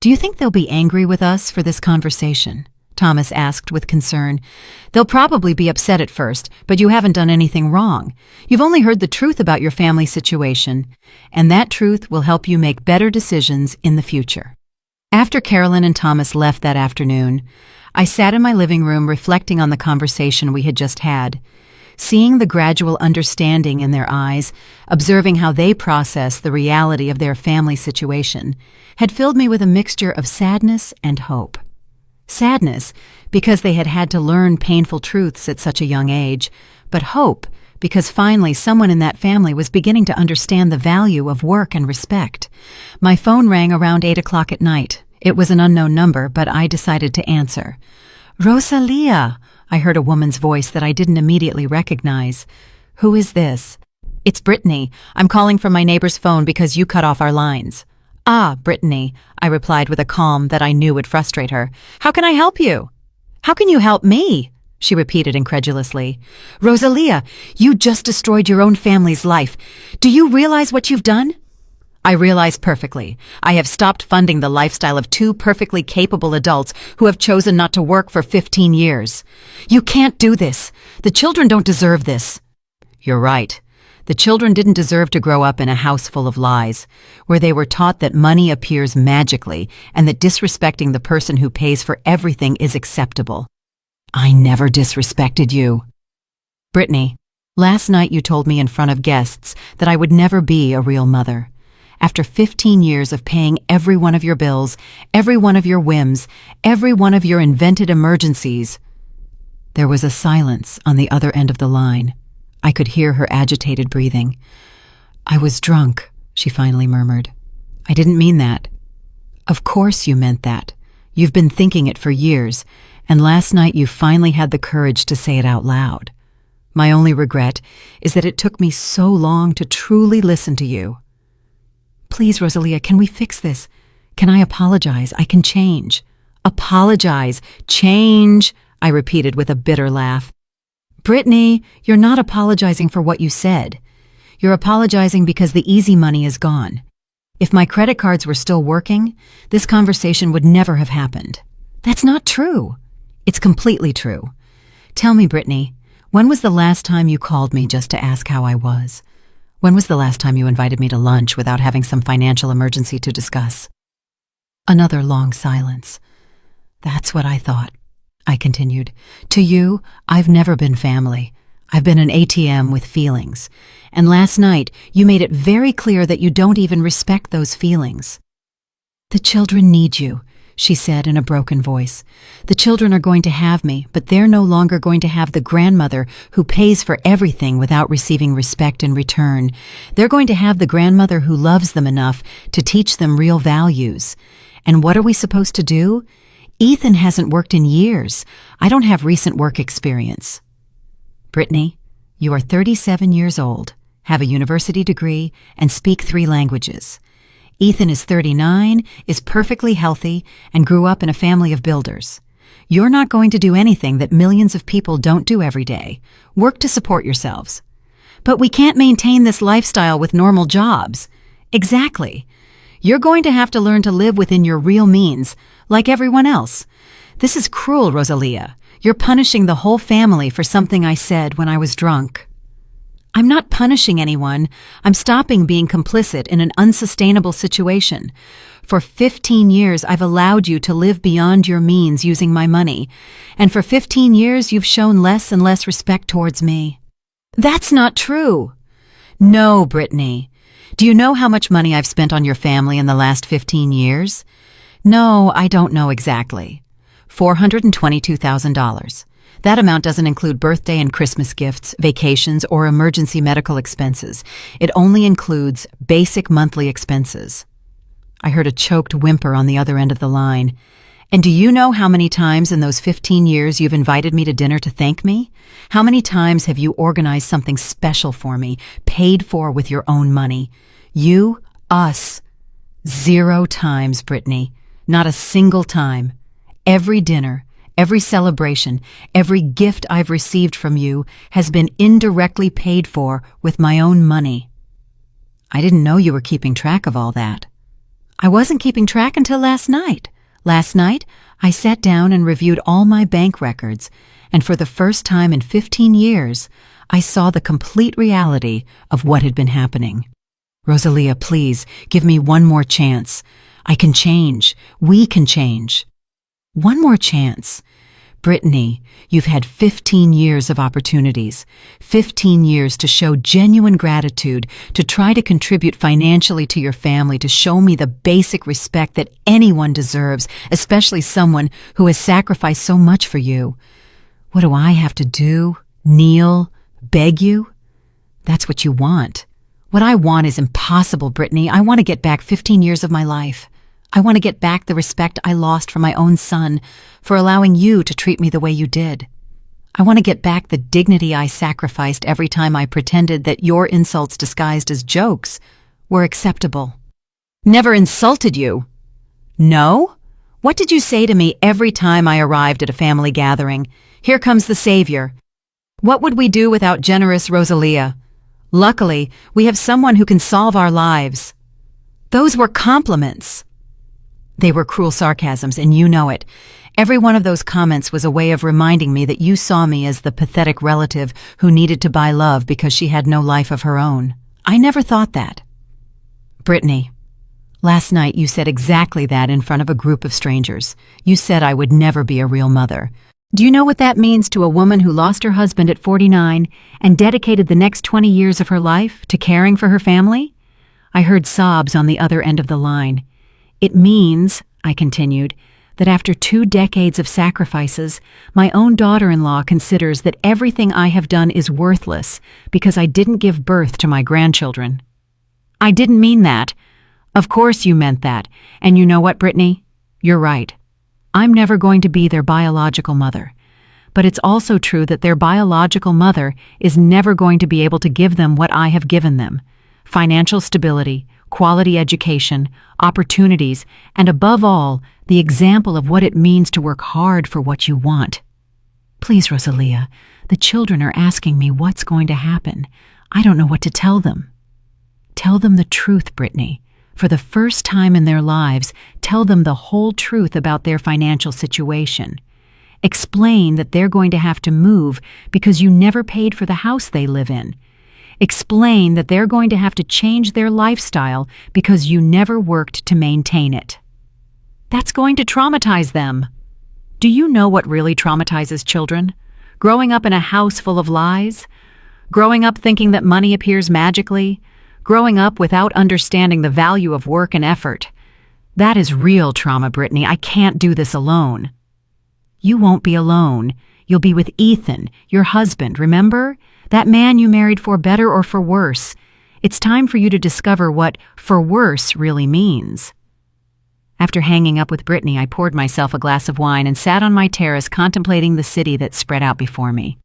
Do you think they'll be angry with us for this conversation? Thomas asked with concern. They'll probably be upset at first, but you haven't done anything wrong. You've only heard the truth about your family situation, and that truth will help you make better decisions in the future. After Carolyn and Thomas left that afternoon, I sat in my living room reflecting on the conversation we had just had. Seeing the gradual understanding in their eyes, observing how they process the reality of their family situation, had filled me with a mixture of sadness and hope. Sadness, because they had had to learn painful truths at such a young age, but hope, because finally someone in that family was beginning to understand the value of work and respect. My phone rang around 8 o'clock at night. It was an unknown number, but I decided to answer. Rosalia, I heard a woman's voice that I didn't immediately recognize. Who is this? It's Brittany. I'm calling from my neighbor's phone because you cut off our lines. Ah, Brittany, I replied with a calm that I knew would frustrate her. How can I help you? How can you help me? She repeated incredulously. Rosalia, you just destroyed your own family's life. Do you realize what you've done? I realize perfectly. I have stopped funding the lifestyle of 2 perfectly capable adults who have chosen not to work for 15 years. You can't do this. The children don't deserve this. You're right. The children didn't deserve to grow up in a house full of lies, where they were taught that money appears magically and that disrespecting the person who pays for everything is acceptable. I never disrespected you. Brittany, last night you told me in front of guests that I would never be a real mother. After 15 years of paying every one of your bills, every one of your whims, every one of your invented emergencies. There was a silence on the other end of the line. I could hear her agitated breathing. I was drunk, she finally murmured. I didn't mean that. Of course you meant that. You've been thinking it for years, and last night you finally had the courage to say it out loud. My only regret is that it took me so long to truly listen to you. Please, Rosalia, can we fix this? Can I apologize? I can change. Apologize. Change, I repeated with a bitter laugh. Brittany, you're not apologizing for what you said. You're apologizing because the easy money is gone. If my credit cards were still working, this conversation would never have happened. That's not true. It's completely true. Tell me, Brittany, when was the last time you called me just to ask how I was? When was the last time you invited me to lunch without having some financial emergency to discuss? Another long silence. That's what I thought, I continued. To you, I've never been family. I've been an ATM with feelings. And last night, you made it very clear that you don't even respect those feelings. The children need you, she said in a broken voice. The children are going to have me, but they're no longer going to have the grandmother who pays for everything without receiving respect in return. They're going to have the grandmother who loves them enough to teach them real values. And what are we supposed to do? Ethan hasn't worked in years. I don't have recent work experience. Brittany, you are 37 years old, have a university degree, and speak 3 languages. Ethan is 39, is perfectly healthy, and grew up in a family of builders. You're not going to do anything that millions of people don't do every day. Work to support yourselves. But we can't maintain this lifestyle with normal jobs. Exactly. You're going to have to learn to live within your real means, like everyone else. This is cruel, Rosalia. You're punishing the whole family for something I said when I was drunk. I'm not punishing anyone. I'm stopping being complicit in an unsustainable situation. For 15 years, I've allowed you to live beyond your means using my money. And for 15 years, you've shown less and less respect towards me. That's not true. No, Brittany. Do you know how much money I've spent on your family in the last 15 years? No, I don't know exactly. $422,000. That amount doesn't include birthday and Christmas gifts, vacations, or emergency medical expenses. It only includes basic monthly expenses. I heard a choked whimper on the other end of the line. And do you know how many times in those 15 years you've invited me to dinner to thank me? How many times have you organized something special for me, paid for with your own money? You, us. 0 times, Brittany. Not a single time. Every dinner, every celebration, every gift I've received from you has been indirectly paid for with my own money. I didn't know you were keeping track of all that. I wasn't keeping track until last night. Last night, I sat down and reviewed all my bank records, and for the first time in 15 years, I saw the complete reality of what had been happening. Rosalia, please, give me one more chance. I can change. We can change. One more chance. Brittany, you've had 15 years of opportunities, 15 years to show genuine gratitude, to try to contribute financially to your family, to show me the basic respect that anyone deserves, especially someone who has sacrificed so much for you. What do I have to do? Kneel? Beg you? That's what you want. What I want is impossible, Brittany. I want to get back 15 years of my life. I want to get back the respect I lost from my own son for allowing you to treat me the way you did. I want to get back the dignity I sacrificed every time I pretended that your insults disguised as jokes were acceptable. Never insulted you. No? What did you say to me every time I arrived at a family gathering? Here comes the savior. What would we do without generous Rosalia? Luckily, we have someone who can solve our lives. Those were compliments. They were cruel sarcasms, and you know it. Every one of those comments was a way of reminding me that you saw me as the pathetic relative who needed to buy love because she had no life of her own. I never thought that. Brittany, last night you said exactly that in front of a group of strangers. You said I would never be a real mother. Do you know what that means to a woman who lost her husband at 49 and dedicated the next 20 years of her life to caring for her family? I heard sobs on the other end of the line. It means, I continued, that after 2 decades of sacrifices, my own daughter-in-law considers that everything I have done is worthless because I didn't give birth to my grandchildren. I didn't mean that. Of course you meant that. And you know what, Brittany? You're right. I'm never going to be their biological mother. But it's also true that their biological mother is never going to be able to give them what I have given them: financial stability, quality education, opportunities, and above all, the example of what it means to work hard for what you want. Please, Rosalia, the children are asking me what's going to happen. I don't know what to tell them. Tell them the truth, Brittany. For the first time in their lives, tell them the whole truth about their financial situation. Explain that they're going to have to move because you never paid for the house they live in. Explain that they're going to have to change their lifestyle because you never worked to maintain it. That's going to traumatize them. Do you know what really traumatizes children? Growing up in a house full of lies? Growing up thinking that money appears magically? Growing up without understanding the value of work and effort? That is real trauma, Brittany. I can't do this alone. You won't be alone. You'll be with Ethan, your husband, remember? That man you married for better or for worse. It's time for you to discover what for worse really means. After hanging up with Brittany, I poured myself a glass of wine and sat on my terrace contemplating the city that spread out before me.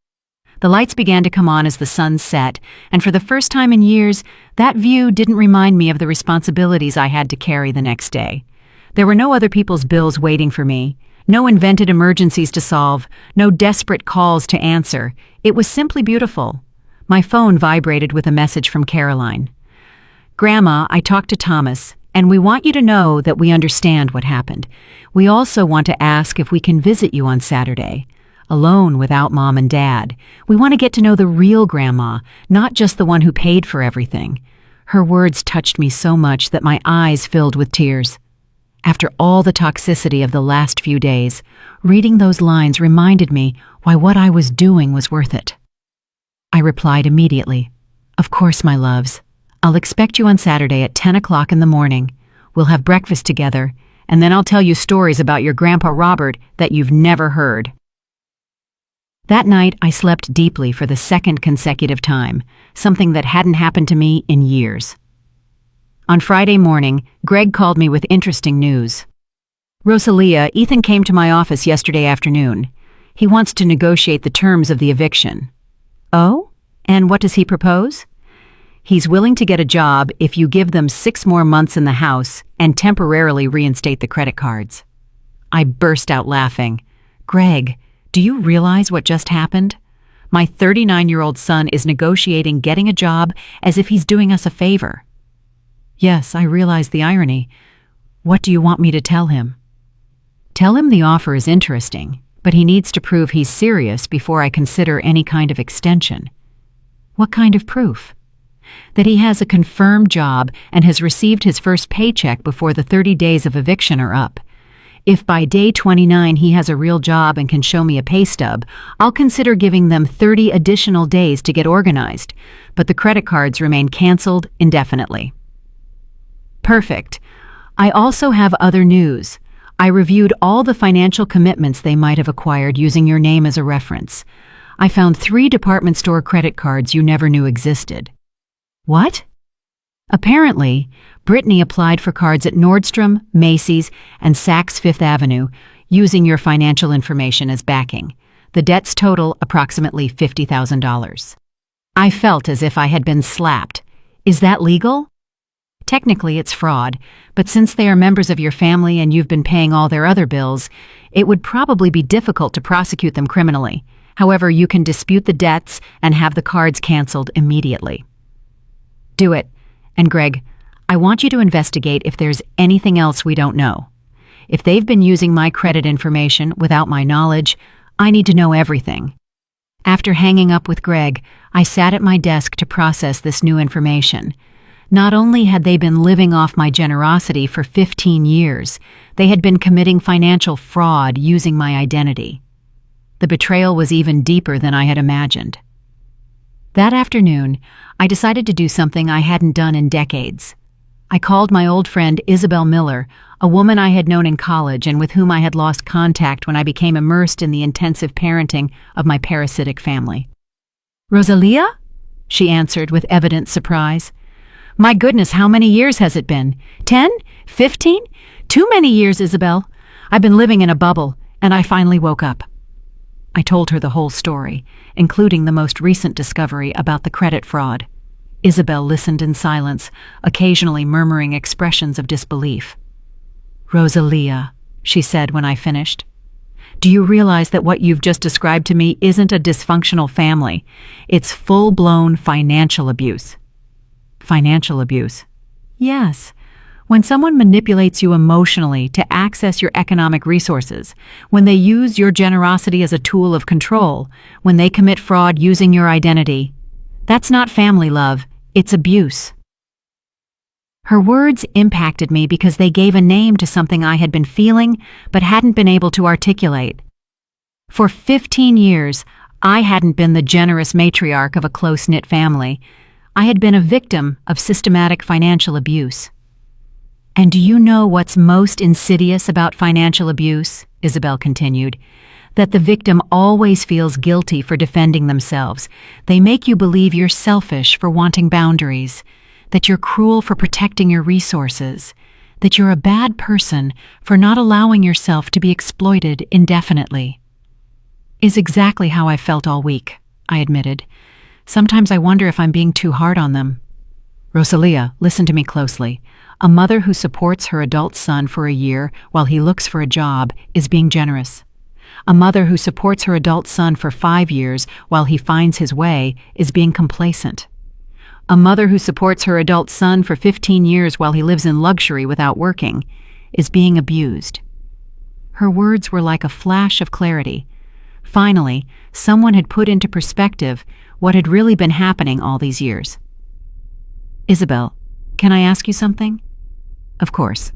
The lights began to come on as the sun set, and for the first time in years, that view didn't remind me of the responsibilities I had to carry the next day. There were no other people's bills waiting for me, no invented emergencies to solve, no desperate calls to answer. It was simply beautiful. My phone vibrated with a message from Caroline. "Grandma, I talked to Thomas, and we want you to know that we understand what happened. We also want to ask if we can visit you on Saturday. Alone without Mom and Dad. We want to get to know the real Grandma, not just the one who paid for everything." Her words touched me so much that my eyes filled with tears. After all the toxicity of the last few days, reading those lines reminded me why what I was doing was worth it. I replied immediately, "Of course, my loves. I'll expect you on Saturday at 10 o'clock in the morning. We'll have breakfast together, and then I'll tell you stories about your Grandpa Robert that you've never heard." That night, I slept deeply for the second consecutive time, something that hadn't happened to me in years. On Friday morning, Greg called me with interesting news. "Rosalia, Ethan came to my office yesterday afternoon. He wants to negotiate the terms of the eviction." "Oh? And what does he propose?" "He's willing to get a job if you give them 6 more months in the house and temporarily reinstate the credit cards." I burst out laughing. "Greg, do you realize what just happened? My 39-year-old son is negotiating getting a job as if he's doing us a favor." "Yes, I realize the irony. What do you want me to tell him?" "Tell him the offer is interesting, but he needs to prove he's serious before I consider any kind of extension." "What kind of proof?" "That he has a confirmed job and has received his first paycheck before the 30 days of eviction are up. If by day 29 he has a real job and can show me a pay stub, I'll consider giving them 30 additional days to get organized, but the credit cards remain canceled indefinitely." "Perfect. I also have other news. I reviewed all the financial commitments they might have acquired using your name as a reference. I found 3 department store credit cards you never knew existed." "What?" "Apparently, Brittany applied for cards at Nordstrom, Macy's, and Saks Fifth Avenue using your financial information as backing. The debts total approximately $50,000. I felt as if I had been slapped. Is that legal?" "Technically, it's fraud, but since they are members of your family and you've been paying all their other bills, it would probably be difficult to prosecute them criminally. However, you can dispute the debts and have the cards canceled immediately." "Do it. And Greg, I want you to investigate if there's anything else we don't know. If they've been using my credit information without my knowledge, I need to know everything." After hanging up with Greg, I sat at my desk to process this new information. Not only had they been living off my generosity for 15 years, they had been committing financial fraud using my identity. The betrayal was even deeper than I had imagined. That afternoon, I decided to do something I hadn't done in decades. I called my old friend Isabel Miller, a woman I had known in college and with whom I had lost contact when I became immersed in the intensive parenting of my parasitic family. "Rosalia?" she answered with evident surprise. My goodness, how many years has it been? 10? 15? Too many years, Isabel. I've been living in a bubble, and I finally woke up. I told her the whole story, including the most recent discovery about the credit fraud. Isabel listened in silence, occasionally murmuring expressions of disbelief. "Rosalia," she said when I finished, "do you realize that what you've just described to me isn't a dysfunctional family? It's full-blown financial abuse." "Financial abuse?" "Yes. When someone manipulates you emotionally to access your economic resources, when they use your generosity as a tool of control, when they commit fraud using your identity, that's not family love, it's abuse." Her words impacted me because they gave a name to something I had been feeling but hadn't been able to articulate. For 15 years, I hadn't been the generous matriarch of a close-knit family. I had been a victim of systematic financial abuse. "And do you know what's most insidious about financial abuse?" Isabel continued. "That the victim always feels guilty for defending themselves. They make you believe you're selfish for wanting boundaries, that you're cruel for protecting your resources, that you're a bad person for not allowing yourself to be exploited indefinitely." "Is exactly how I felt all week," I admitted. "Sometimes I wonder if I'm being too hard on them." "Rosalia, listen to me closely. A mother who supports her adult son for a year while he looks for a job is being generous. A mother who supports her adult son for 5 years while he finds his way is being complacent. A mother who supports her adult son for 15 years while he lives in luxury without working is being abused." Her words were like a flash of clarity. Finally, someone had put into perspective what had really been happening all these years. "Isabel, can I ask you something?" "Of course."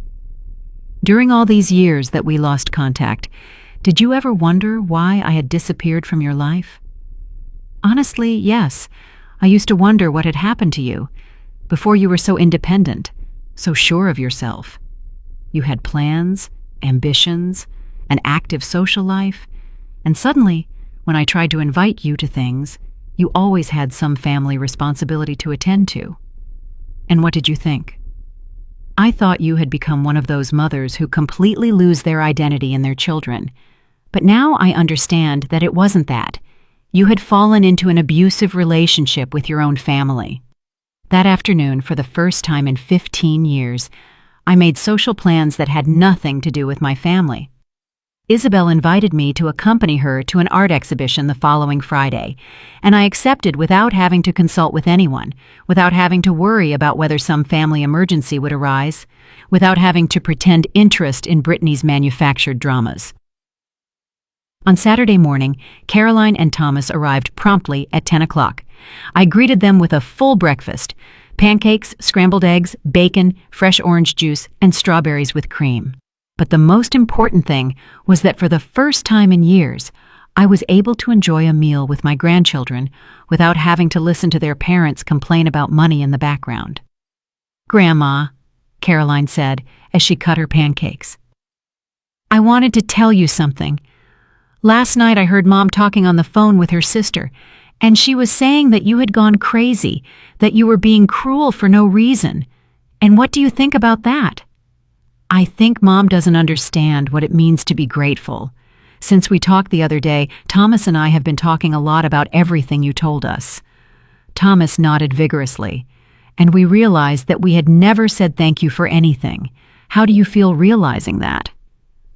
"During all these years that we lost contact, did you ever wonder why I had disappeared from your life?" "Honestly, yes. I used to wonder what had happened to you. Before you were so independent, so sure of yourself. You had plans, ambitions, an active social life, and suddenly, when I tried to invite you to things, you always had some family responsibility to attend to. And what did you think? I thought you had become one of those mothers who completely lose their identity in their children. But now I understand that it wasn't that. You had fallen into an abusive relationship with your own family." That afternoon, for the first time in 15 years, I made social plans that had nothing to do with my family. Isabel invited me to accompany her to an art exhibition the following Friday, and I accepted without having to consult with anyone, without having to worry about whether some family emergency would arise, without having to pretend interest in Brittany's manufactured dramas. On Saturday morning, Caroline and Thomas arrived promptly at 10 o'clock. I greeted them with a full breakfast: pancakes, scrambled eggs, bacon, fresh orange juice, and strawberries with cream. But the most important thing was that for the first time in years, I was able to enjoy a meal with my grandchildren without having to listen to their parents complain about money in the background. "Grandma," Caroline said as she cut her pancakes, "I wanted to tell you something. Last night I heard Mom talking on the phone with her sister, and she was saying that you had gone crazy, that you were being cruel for no reason. And what do you think about that?" "I think Mom doesn't understand what it means to be grateful. Since we talked the other day, Thomas and I have been talking a lot about everything you told us." Thomas nodded vigorously, and we realized that we had never said thank you for anything. "How do you feel realizing that?"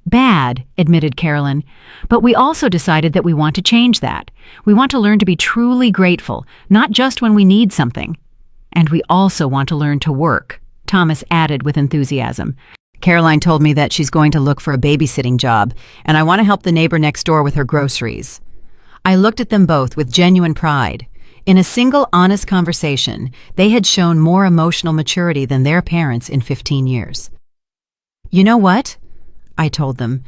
"Bad," admitted Carolyn, "but we also decided that we want to change that. We want to learn to be truly grateful, not just when we need something. And we also want to learn to work," Thomas added with enthusiasm. "Caroline told me that she's going to look for a babysitting job, and I want to help the neighbor next door with her groceries." I looked at them both with genuine pride. In a single honest conversation, they had shown more emotional maturity than their parents in 15 years. "You know what?" I told them.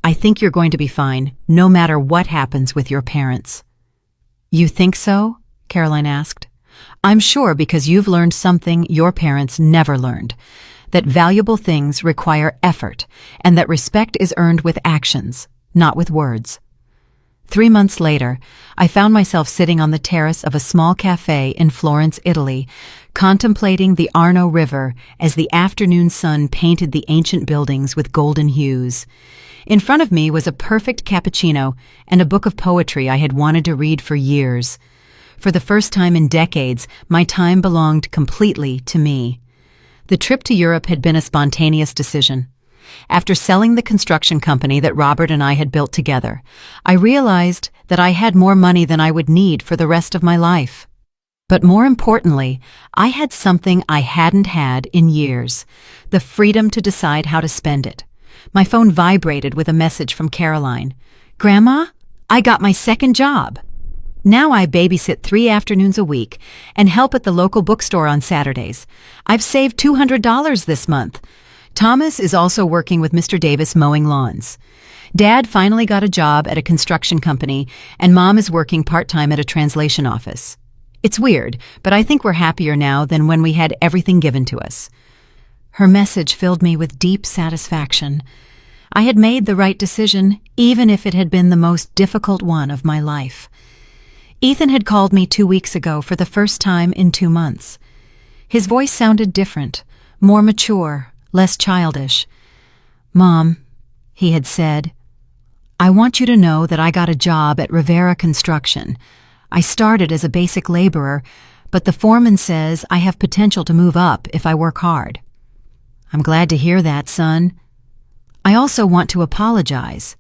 "I think you're going to be fine, no matter what happens with your parents." "You think so?" Caroline asked. "I'm sure, because you've learned something your parents never learned. That valuable things require effort, and that respect is earned with actions, not with words." 3 months later, I found myself sitting on the terrace of a small cafe in Florence, Italy, contemplating the Arno River as the afternoon sun painted the ancient buildings with golden hues. In front of me was a perfect cappuccino and a book of poetry I had wanted to read for years. For the first time in decades, my time belonged completely to me. The trip to Europe had been a spontaneous decision. After selling the construction company that Robert and I had built together, I realized that I had more money than I would need for the rest of my life. But more importantly, I had something I hadn't had in years: the freedom to decide how to spend it. My phone vibrated with a message from Caroline. "Grandma, I got my second job. Now I babysit 3 afternoons a week and help at the local bookstore on Saturdays. I've saved $200 this month. Thomas is also working with Mr. Davis mowing lawns. Dad finally got a job at a construction company, and Mom is working part-time at a translation office. It's weird, but I think we're happier now than when we had everything given to us." Her message filled me with deep satisfaction. I had made the right decision, even if it had been the most difficult one of my life. Ethan had called me 2 weeks ago for the first time in 2 months. His voice sounded different, more mature, less childish. "Mom," he had said, "I want you to know that I got a job at Rivera Construction. I started as a basic laborer, but the foreman says I have potential to move up if I work hard." "I'm glad to hear that, son. I also want to apologize.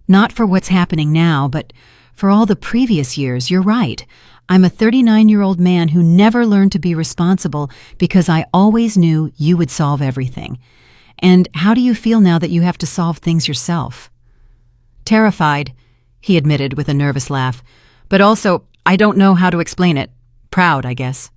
Not for what's happening now, but for all the previous years. You're right. I'm a 39-year-old man who never learned to be responsible because I always knew you would solve everything. And how do you feel now that you have to solve things yourself?" "Terrified," he admitted with a nervous laugh. "But also, I don't know how to explain it. Proud, I guess.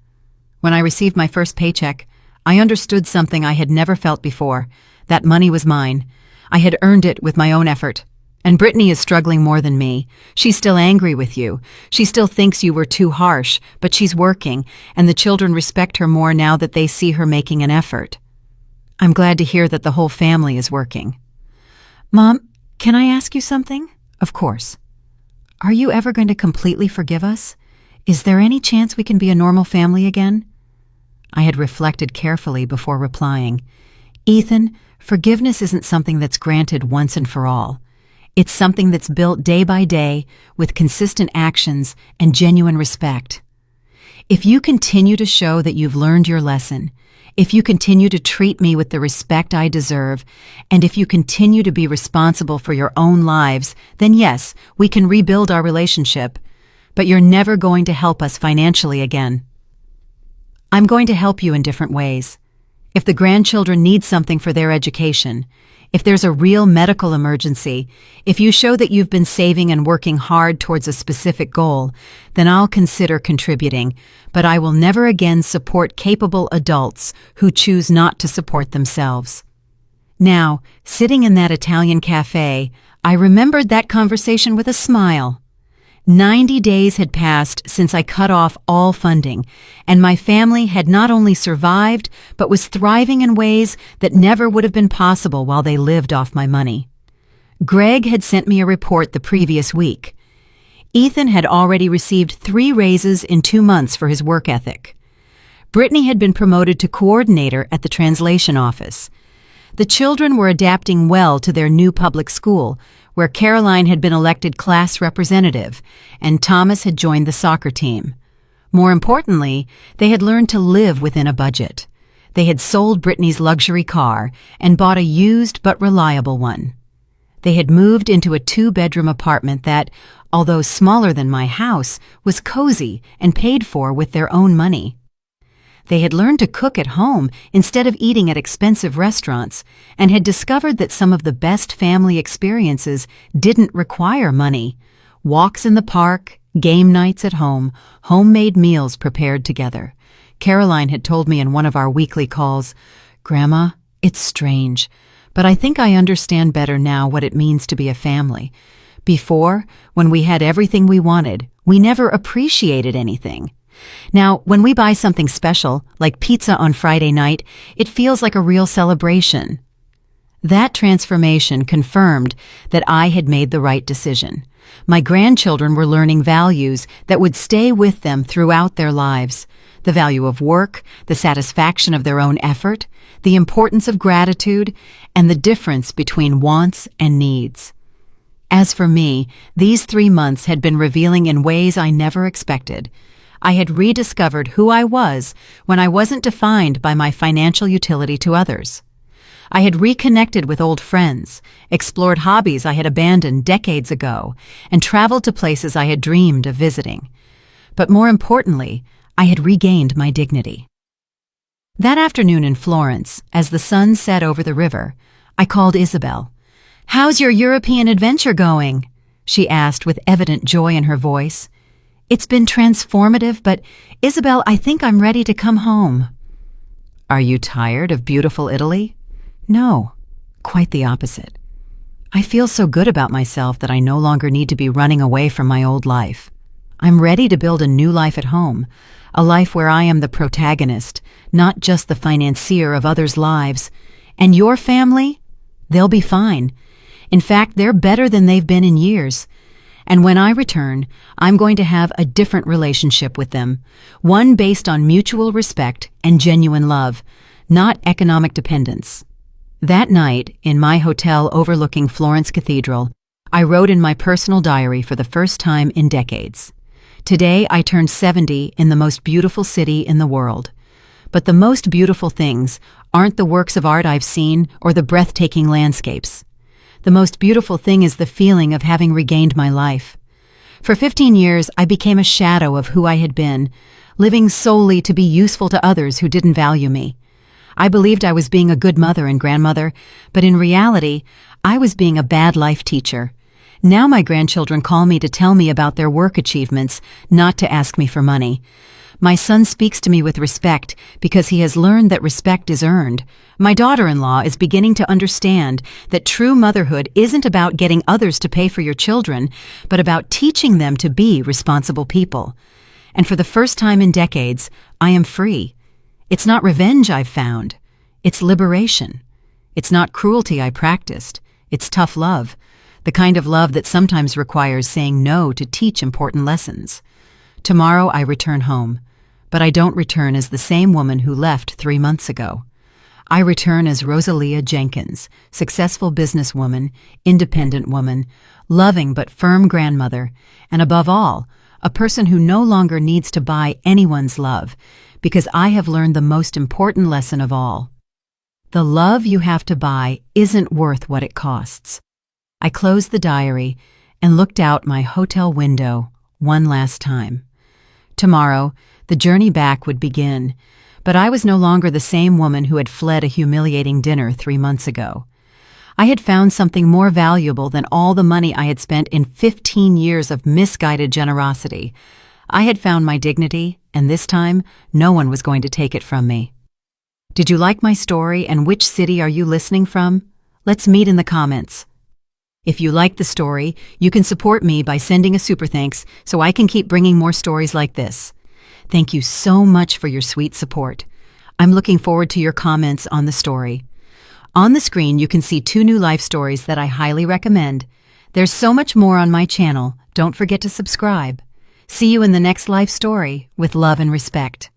When I received my first paycheck, I understood something I had never felt before. That money was mine. I had earned it with my own effort. And Brittany is struggling more than me. She's still angry with you. She still thinks you were too harsh, but she's working, and the children respect her more now that they see her making an effort. I'm glad to hear that the whole family is working." "Mom, can I ask you something?" "Of course." "Are you ever going to completely forgive us? Is there any chance we can be a normal family again?" I had reflected carefully before replying. "Ethan, forgiveness isn't something that's granted once and for all. It's something that's built day by day with consistent actions and genuine respect. If you continue to show that you've learned your lesson, if you continue to treat me with the respect I deserve, and if you continue to be responsible for your own lives, then yes, we can rebuild our relationship, but you're never going to help us financially again. I'm going to help you in different ways. If the grandchildren need something for their education, if there's a real medical emergency, if you show that you've been saving and working hard towards a specific goal, then I'll consider contributing, but I will never again support capable adults who choose not to support themselves." Now, sitting in that Italian cafe, I remembered that conversation with a smile. 90 days had passed since I cut off all funding, and my family had not only survived, but was thriving in ways that never would have been possible while they lived off my money. Greg had sent me a report the previous week. Ethan had already received 3 raises in 2 months for his work ethic. Brittany had been promoted to coordinator at the translation office. The children were adapting well to their new public school, where Caroline had been elected class representative, and Thomas had joined the soccer team. More importantly, they had learned to live within a budget. They had sold Brittany's luxury car and bought a used but reliable one. They had moved into a 2-bedroom apartment that, although smaller than my house, was cozy and paid for with their own money. They had learned to cook at home instead of eating at expensive restaurants, and had discovered that some of the best family experiences didn't require money. Walks in the park, game nights at home, homemade meals prepared together. Caroline had told me in one of our weekly calls, "Grandma, it's strange, but I think I understand better now what it means to be a family. Before, when we had everything we wanted, we never appreciated anything. Now, when we buy something special, like pizza on Friday night, it feels like a real celebration." That transformation confirmed that I had made the right decision. My grandchildren were learning values that would stay with them throughout their lives. The value of work, the satisfaction of their own effort, the importance of gratitude, and the difference between wants and needs. As for me, these 3 months had been revealing in ways I never expected. I had rediscovered who I was when I wasn't defined by my financial utility to others. I had reconnected with old friends, explored hobbies I had abandoned decades ago, and traveled to places I had dreamed of visiting. But more importantly, I had regained my dignity. That afternoon in Florence, as the sun set over the river, I called Isabel. "How's your European adventure going?" she asked with evident joy in her voice. "It's been transformative, but Isabel, I think I'm ready to come home." "Are you tired of beautiful Italy?" "No, quite the opposite. I feel so good about myself that I no longer need to be running away from my old life. I'm ready to build a new life at home, a life where I am the protagonist, not just the financier of others' lives. And your family? They'll be fine. In fact, they're better than they've been in years. And when I return, I'm going to have a different relationship with them, one based on mutual respect and genuine love, not economic dependence." That night, in my hotel overlooking Florence Cathedral, I wrote in my personal diary for the first time in decades. Today, I turned 70 in the most beautiful city in the world. But the most beautiful things aren't the works of art I've seen or the breathtaking landscapes. The most beautiful thing is the feeling of having regained my life. For 15 years, I became a shadow of who I had been, living solely to be useful to others who didn't value me. I believed I was being a good mother and grandmother, but in reality, I was being a bad life teacher. Now my grandchildren call me to tell me about their work achievements, not to ask me for money. My son speaks to me with respect because he has learned that respect is earned. My daughter-in-law is beginning to understand that true motherhood isn't about getting others to pay for your children, but about teaching them to be responsible people. And for the first time in decades, I am free. It's not revenge I've found. It's liberation. It's not cruelty I practiced. It's tough love, the kind of love that sometimes requires saying no to teach important lessons. Tomorrow I return home, but I don't return as the same woman who left 3 months ago. I return as Rosalia Jenkins, successful businesswoman, independent woman, loving but firm grandmother, and above all, a person who no longer needs to buy anyone's love, because I have learned the most important lesson of all. The love you have to buy isn't worth what it costs. I closed the diary and looked out my hotel window one last time. Tomorrow, the journey back would begin, but I was no longer the same woman who had fled a humiliating dinner 3 months ago. I had found something more valuable than all the money I had spent in 15 years of misguided generosity. I had found my dignity, and this time, no one was going to take it from me. Did you like my story, and which city are you listening from? Let's meet in the comments. If you like the story, you can support me by sending a super thanks so I can keep bringing more stories like this. Thank you so much for your sweet support. I'm looking forward to your comments on the story. On the screen, you can see 2 new life stories that I highly recommend. There's so much more on my channel. Don't forget to subscribe. See you in the next life story with love and respect.